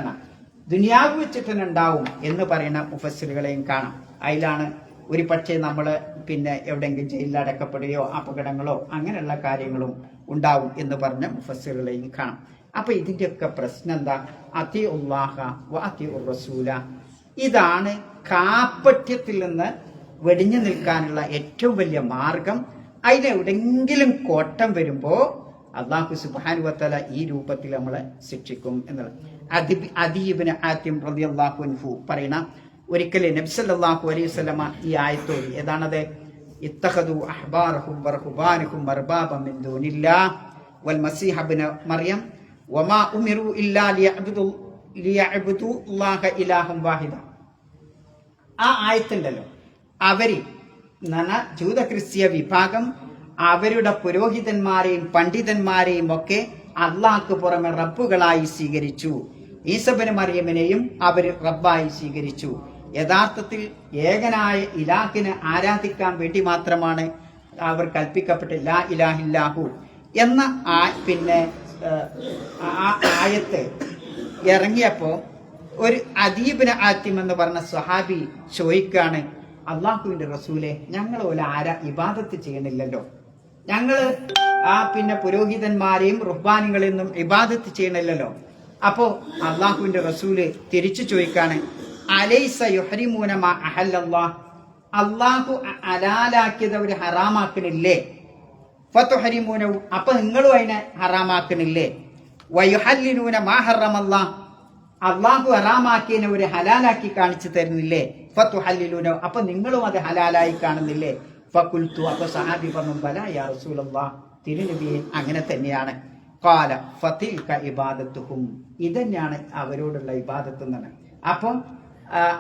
Speaker 2: ദുനിയാവ് വെച്ചിട്ട് തന്നെ ഉണ്ടാവും എന്ന് പറയുന്ന മുഫസ്സിറുകളെയും കാണാം. അതിലാണ് ഒരു പക്ഷേ നമ്മള് പിന്നെ എവിടെയെങ്കിലും ജയിലിൽ അടക്കപ്പെടുകയോ അപകടങ്ങളോ അങ്ങനെയുള്ള കാര്യങ്ങളും ഉണ്ടാവും എന്ന് പറഞ്ഞ മുഫസ്സിറുകളെയും കാണാം. അപ്പൊ ഇതിന്റെയൊക്കെ പ്രശ്നം എന്താ? അത്തിഉല്ലാഹ വ അത്തിഉർ റസൂല. ഇതാണ് കാപ്പട്യത്തിൽ നിന്ന് വെടിഞ്ഞു നിൽക്കാനുള്ള ഏറ്റവും വലിയ മാർഗം. അതിനെവിടെങ്കിലും കോട്ടം വരുമ്പോ അല്ലാഹു സുബ്ഹാനഹു വ തആല ഈ രൂപത്തിൽ നമ്മളെ ശിക്ഷിക്കും എന്നുള്ളത്. അദി ഇബ്നു ആതിം റളിയല്ലാഹു അൻഹു പറയുന്ന, ഒരിക്കൽ നബി സല്ലല്ലാഹു അലൈഹി വസല്ലമ ഈ ആയത്തോടി, ഏതാണത്? ഇത്തഖദു അഹ്ബാറഹും വറഹ്ബാനഹും അർബാബൻ മിൻ ദൂനില്ലാഹ് വൽ മസീഹ ഇബ്നു മറിയം വമാ ഉമിറു ഇല്ലാ ലിയഅബ്ദു അല്ലാഹ ഇലാഹൻ വാഹിദ. ആ ആയത്തുണ്ടല്ലോ, അവര് ജൂത ക്രിസ്തീയ വിഭാഗം അവരുടെ പുരോഹിതന്മാരെയും പണ്ഡിതന്മാരെയും ഒക്കെ അള്ളാഹ്ക്ക് പുറമെ റബ്ബുകളായി സ്വീകരിച്ചു. ഈസബിന് മറിയമിനെയും അവർ റബ്ബായി സ്വീകരിച്ചു. യഥാർത്ഥത്തിൽ ഏകനായ ഇലാഹിനെ ആരാധിക്കാൻ വേണ്ടി മാത്രമാണ് അവർ കൽപ്പിക്കപ്പെട്ട ലാ ഇലാഹില്ലാഹു എന്ന പിന്നെ ആ ആയത്ത് ഇറങ്ങിയപ്പോ ഒരു അദീബിന് ആത്തിം എന്ന് പറഞ്ഞ സ്വഹാബി ചോദിക്കാണ്, അള്ളാഹുവിന്റെ റസൂലെ, ഞങ്ങൾ പോലെ ഇബാദത്ത് ചെയ്യണില്ലല്ലോ, ഞങ്ങള് പിന്നെ പുരോഹിതന്മാരെയും റുഹ്ബാനികളെയൊന്നും ഇബാദത്ത് ചെയ്യണില്ലല്ലോ, അപ്പോ അള്ളാഹുവിന്റെ റസൂല് തിരിച്ചു ചോദിക്കാണ്, അലൈസ യുഹരിമൂന മാ അഹല്ലല്ലാഹ്, അള്ളാഹു ഹലാലാക്കിയത് അവർ ഹറാമാക്കണില്ലേ? ഫതുഹരിമൂന, അപ്പൊ നിങ്ങളും അതിനെ ഹറാമാക്കണില്ലേ? വയുഹല്ലിലൂന മാ ഹറമല്ലാഹ്, അള്ളാഹു ഹറാമാക്കിയതിനെ ഒരു ഹലാലാക്കി കാണിച്ചു തരുന്നില്ലേ? ഫതുഹല്ലിലൂന, അപ്പൊ നിങ്ങളും അത് ഹലാലായി കാണുന്നില്ലേ? ഫഖുൽതു, അപ്പൊ സഹാബി പറഞ്ഞു, ബലാ യാ റസൂലല്ലാഹ്, തിരുനബിയെ അങ്ങനെ തന്നെയാണ്. ഖാല ഫതിൽക ഇബാദത്തുഹും, ഇതന്നെയാണ് അവരോടുള്ള ഇബാദത്ത് എന്നാണ്. അപ്പം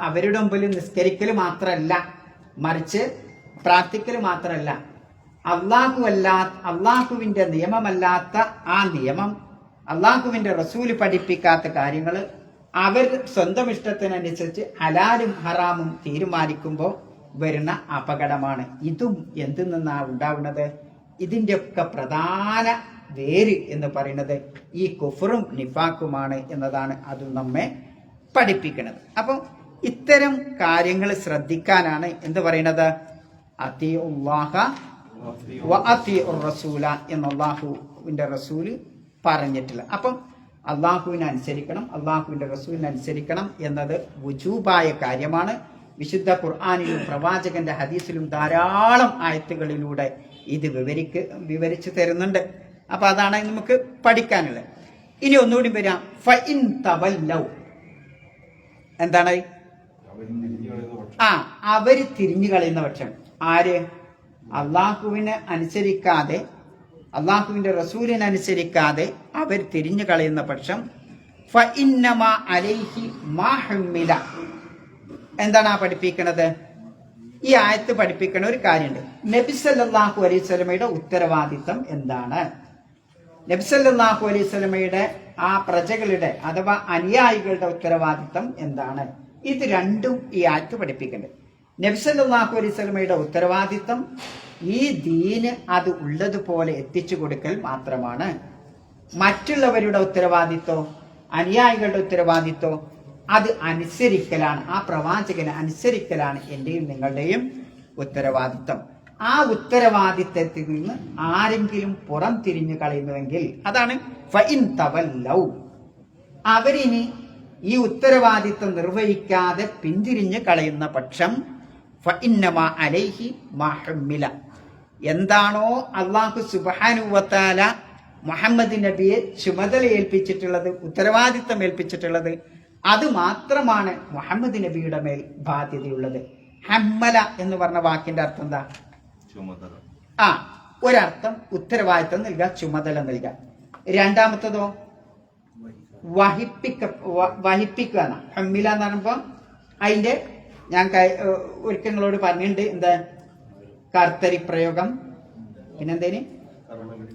Speaker 2: അവരുടെ മുമ്പിൽ നിസ്കരിക്കൽ മാത്രമല്ല, മറിച്ച് പ്രാർത്ഥിക്കൽ മാത്രമല്ല, അള്ളാഹുവിന്റെ നിയമമല്ലാത്ത ആ നിയമം, അള്ളാഹുവിന്റെ റസൂല് പഠിപ്പിക്കാത്ത കാര്യങ്ങൾ അവർ സ്വന്തം ഇഷ്ടത്തിനനുസരിച്ച് ഹലാലും ഹറാമും തീരുമാനിക്കുമ്പോൾ വരുന്ന അപകടമാണ്. ഇതും എന്തിൽ നിന്നാണ് ഉണ്ടാവുന്നത്? ഇതിന്റെ ഒക്കെ പ്രധാന വേര് എന്ന് പറയുന്നത് ഈ കുഫറും നിഫാക്കുമാണ് എന്നതാണ് അത് നമ്മെ പഠിപ്പിക്കുന്നത്. അപ്പം ഇത്തരം കാര്യങ്ങൾ ശ്രദ്ധിക്കാനാണ് എന്ത് പറയുന്നത്, അത്തിഉല്ലാഹ വ അത്തിഉർ റസൂല എന്ന് അള്ളാഹുവിന്റെ റസൂല് പറഞ്ഞിട്ടില്ല. അപ്പം അള്ളാഹുവിനെ അനുസരിക്കണം, അള്ളാഹുവിന്റെ റസൂലിനെ അനുസരിക്കണം എന്നത് വുജൂബായ കാര്യമാണ്. വിശുദ്ധ ഖുർആനിലും പ്രവാചകന്റെ ഹദീസിലും ധാരാളം ആയത്തുകളിലൂടെ ഇത് വിവരിച്ചു തരുന്നുണ്ട്. അപ്പൊ അതാണ് നമുക്ക് പഠിക്കാനുള്ളത്. ഇനി ഒന്നുകൂടി വരാം, ഫഇൻ തവല്ലൗ, എന്താണ്? അവര് തിരിഞ്ഞു കളയുന്ന പക്ഷം. ആര്? അള്ളാഹുവിനെ അനുസരിക്കാതെ, അള്ളാഹുവിന്റെ റസൂലിനെ അനുസരിക്കാതെ അവർ തിരിഞ്ഞു കളയുന്ന പക്ഷം, ഫഇന്നമാ അലൈഹി മാ ഹുമ്മില, എന്താണ് ആ പഠിപ്പിക്കുന്നത്? ഈ ആയത്ത് പഠിപ്പിക്കുന്ന ഒരു കാര്യമുണ്ട്. നബി സല്ലല്ലാഹു അലൈഹി വസല്ലമയുടെ ഉത്തരവാദിത്തം എന്താണ്? നബി സല്ലല്ലാഹു അലൈഹി വസല്ലമയുടെ ആ പ്രജകളുടെ അഥവാ അനുയായികളുടെ ഉത്തരവാദിത്തം എന്താണ്? ഇത് രണ്ടും ഈ ആയത്ത് പഠിപ്പിക്കുന്നുണ്ട്. നബി സല്ലല്ലാഹു അലൈഹി വസല്ലമയുടെ ഉത്തരവാദിത്തം ഈ ദീന് അത് ഉള്ളതുപോലെ എത്തിച്ചു കൊടുക്കൽ മാത്രമാണ്. മറ്റുള്ളവരുടെ ഉത്തരവാദിത്തോ അനുയായികളുടെ ഉത്തരവാദിത്തോ അത് അനുസരിക്കലാണ്, ആ പ്രവാചകനെ അനുസരിക്കലാണ് എന്റെയും നിങ്ങളുടെയും ഉത്തരവാദിത്തം. ആ ഉത്തരവാദിത്തത്തിൽ നിന്ന് ആരെങ്കിലും പുറം തിരിഞ്ഞു കളയുന്നുവെങ്കിൽ അതാണ് ഫഇൻ തവല്ലൗ, അവരിനി ഈ ഉത്തരവാദിത്തം നിർവഹിക്കാതെ പിന്തിരിഞ്ഞു കളയുന്ന പക്ഷം, ഫഇന്നമാ അലൈഹി മാ ഹുമ്മില, എന്താണോ അല്ലാഹു സുബ്ഹാനഹു വ തആല മുഹമ്മദ് നബിയെ ചുമതല ഏൽപ്പിച്ചിട്ടുള്ളത്, ഉത്തരവാദിത്തം ഏൽപ്പിച്ചിട്ടുള്ളത്, അത് മാത്രമാണ് മുഹമ്മദ് നബിയുടെ മേൽ ബാധ്യതയുള്ളത്. ഹമ്മല എന്ന് പറഞ്ഞ വാക്കിന്റെ അർത്ഥം എന്താ? ഒരർത്ഥം ഉത്തരവാദിത്തം നൽകുക, ചുമതല നൽകുക. രണ്ടാമത്തതോ വഹിപ്പിക്കുക. ഹമ്മില എന്ന് പറയുമ്പോ അതിന്റെ ഞാൻ ഒരിക്കങ്ങളോട് പറഞ്ഞിട്ടുണ്ട്, എന്താ? കർത്തരി പ്രയോഗം, പിന്നെന്തേന്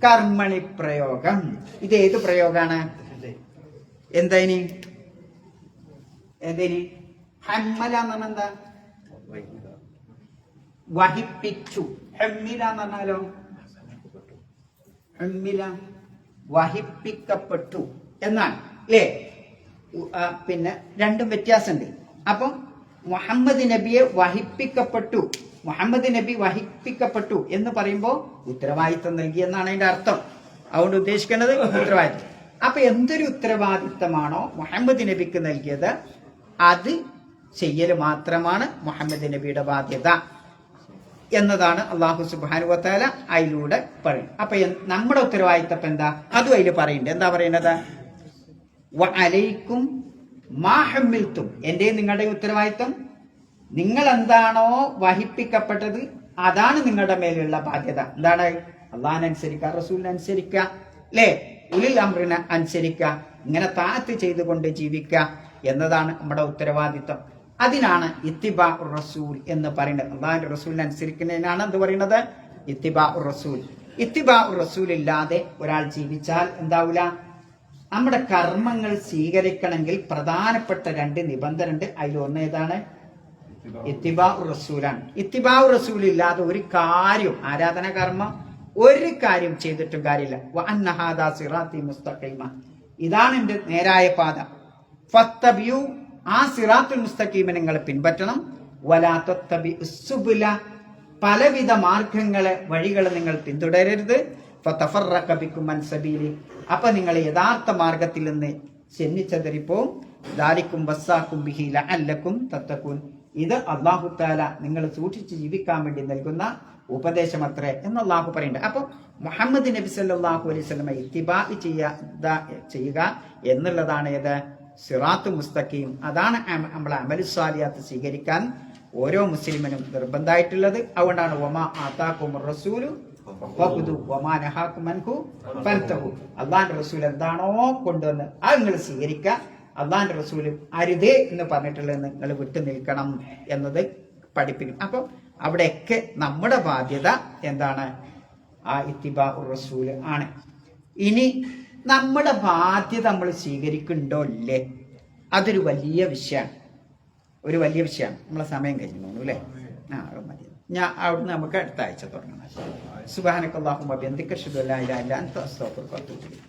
Speaker 2: കർമ്മണി പ്രയോഗം. ഇത് ഏത് പ്രയോഗമാണ്? എന്തേന് ഹമ്മല എന്ന് പറഞ്ഞാൽ എന്താ? വഹിപ്പിച്ചു. ഹമ്മില എന്ന് പറഞ്ഞാലോ ഹമ്മില വഹിപ്പിക്കപ്പെട്ടു എന്നാണ്, അല്ലേ? പിന്നെ രണ്ടും വ്യത്യാസമുണ്ട്. അപ്പം മുഹമ്മദ് നബിയെ വഹിപ്പിക്കപ്പെട്ടു, മുഹമ്മദ് നബി വഹിപ്പിക്കപ്പെട്ടു എന്ന് പറയുമ്പോൾ ഉത്തരവാദിത്തം നൽകി എന്നാണ് അതിന്റെ അർത്ഥം. അതുകൊണ്ട് ഉദ്ദേശിക്കുന്നത് ഉത്തരവാദിത്തം. അപ്പൊ എന്തൊരു ഉത്തരവാദിത്തമാണോ മുഹമ്മദ് നബിക്ക് നൽകിയത് അത് ചെയ്യൽ മാത്രമാണ് മുഹമ്മദ് നബിയുടെ ബാധ്യത എന്നതാണ് അല്ലാഹു സുബ്ഹാനഹു വ തആല അതിലൂടെ പറയും. അപ്പൊ നമ്മുടെ ഉത്തരവാദിത്തം എന്താ? അതും അതിൽ പറയുന്നുണ്ട്. എന്താ പറയുന്നത്? വ അലൈക്കും മാ ഹമ്മിൽതും, എന്റെയും നിങ്ങളുടെ ഉത്തരവാദിത്തം, നിങ്ങൾ എന്താണോ വഹിപ്പിക്കപ്പെട്ടത് അതാണ് നിങ്ങളുടെ മേലുള്ള ബാധ്യത. എന്താണ്? അള്ളാഹിനെ അനുസരിക്കുക, റസൂലിനെ അനുസരിക്കുക, അല്ലേ? ഉലിൽ അംറിനെ അനുസരിക്കുക, ഇങ്ങനെ താഅത്ത് ചെയ്തുകൊണ്ട് ജീവിക്കുക എന്നതാണ് നമ്മുടെ ഉത്തരവാദിത്തം. അതിനാണ് ഇത്തിബാ ഉർ റസൂൽ എന്ന് പറയുന്നത്. അള്ളാഹിന്റെ റസൂലിനെ അനുസരിക്കുന്നതിനാണ് എന്ത് പറയുന്നത്? ഇത്തിബാ ഉർ റസൂൽ. ഇത്തിബാ ഉർ റസൂൽ ഇല്ലാതെ ഒരാൾ ജീവിച്ചാൽ എന്താവൂല? നമ്മുടെ കർമ്മങ്ങൾ സ്വീകരിക്കണമെങ്കിൽ പ്രധാനപ്പെട്ട 2 നിബന്ധന ഉണ്ട്. അതിൽ ഒന്ന് ഏതാണ്? ഇത്തിബാ ഉർ റസൂലാണ്. ഇത്തിബാ ഉർ റസൂൽ ഇല്ലാതെ ഒരു കാര്യം, ആരാധന കർമ്മം ഒരു കാര്യം ചെയ്തിട്ടും കാര്യമില്ല. വ അന്ന ഹാദാ സിറാത്തി മുസ്തഖീമ, ഇതാണ് എന്റെ നേരായ പാത. ഫത്തബിയു, ആ സിറാത്തുൽ മുസ്തഖീമ നിങ്ങൾ പിൻപറ്റണം. വലാ തത്തബിഉസ് സുബുല, പലവിധ മാർഗങ്ങളെ വഴികളെ നിങ്ങൾ പിന്തുടരരുത്. ഫതഫറഖ ബികും അൻ സബീലി, അപ്പൊ നിങ്ങൾ യഥാർത്ഥ മാർഗത്തിൽ നിന്ന് ചെന്നിച്ചതറിപ്പോവും. ദാലിക്കും വസ്സാക്കും ബിഹി ലഅല്ലക്കും തത്തഖൂൻ. ഇത് അല്ലാഹു തആല നിങ്ങൾ സൂക്ഷിച്ച് ജീവിക്കാൻ വേണ്ടി നൽകുന്ന ഉപദേശമത്രേ എന്ന് അല്ലാഹു പറയുന്നുണ്ട്. അപ്പോൾ മുഹമ്മദ് നബി സല്ലല്ലാഹു അലൈഹി വസല്ലമ ഇത്തിബാ ചെയ്യുക എന്നുള്ളതാണ് ഏത് സിറാത്ത് മുസ്തഖീം. അതാണ് നമ്മൾ അമലു സ്വാലിഹാത്ത് സ്വീകരിക്കാൻ ഓരോ മുസ്ലിമിനും നിർബന്ധമായിട്ടുള്ളത്. അതുകൊണ്ടാണ് വമാ ആതാകുമുർ റസൂലു ഫഖുദു വമാ നഹാകും അൻഹു ഫൻതഹു. അല്ലാഹുവിന്റെ റസൂൽ എന്താണോ കൊണ്ടുവന്ന് അത് നിങ്ങൾ സ്വീകരിക്കുക. അള്ളാഹിന്റെ റസൂല് അരുതേ എന്ന് പറഞ്ഞിട്ടുള്ളത് നിങ്ങൾ വിട്ടു നിൽക്കണം എന്നത് പഠിപ്പിക്കും. അപ്പം അവിടെയൊക്കെ നമ്മുടെ ബാധ്യത എന്താണ്? ആ ഇത്തിബാ റസൂല് ആണ്. ഇനി നമ്മുടെ ബാധ്യത നമ്മൾ സ്വീകരിക്കുന്നുണ്ടോ ഇല്ലേ, അതൊരു വലിയ വിഷയമാണ്. ഒരു വലിയ വിഷയമാണ്. നമ്മളെ സമയം കഴിഞ്ഞു തോന്നുന്നു അല്ലേ? മതി. ഞാൻ അവിടുന്ന് നമുക്ക് അടുത്ത ആഴ്ച തുടങ്ങണം. സുബ്ഹാനക്കല്ലാഹുമ്മ വബിഹംദിക അശ്ഹദു അല്ലാ ഇലാഹ ഇല്ല അൻത അസ്തഗ്ഫിറുക വഅത്തൂബു ഇലൈക്.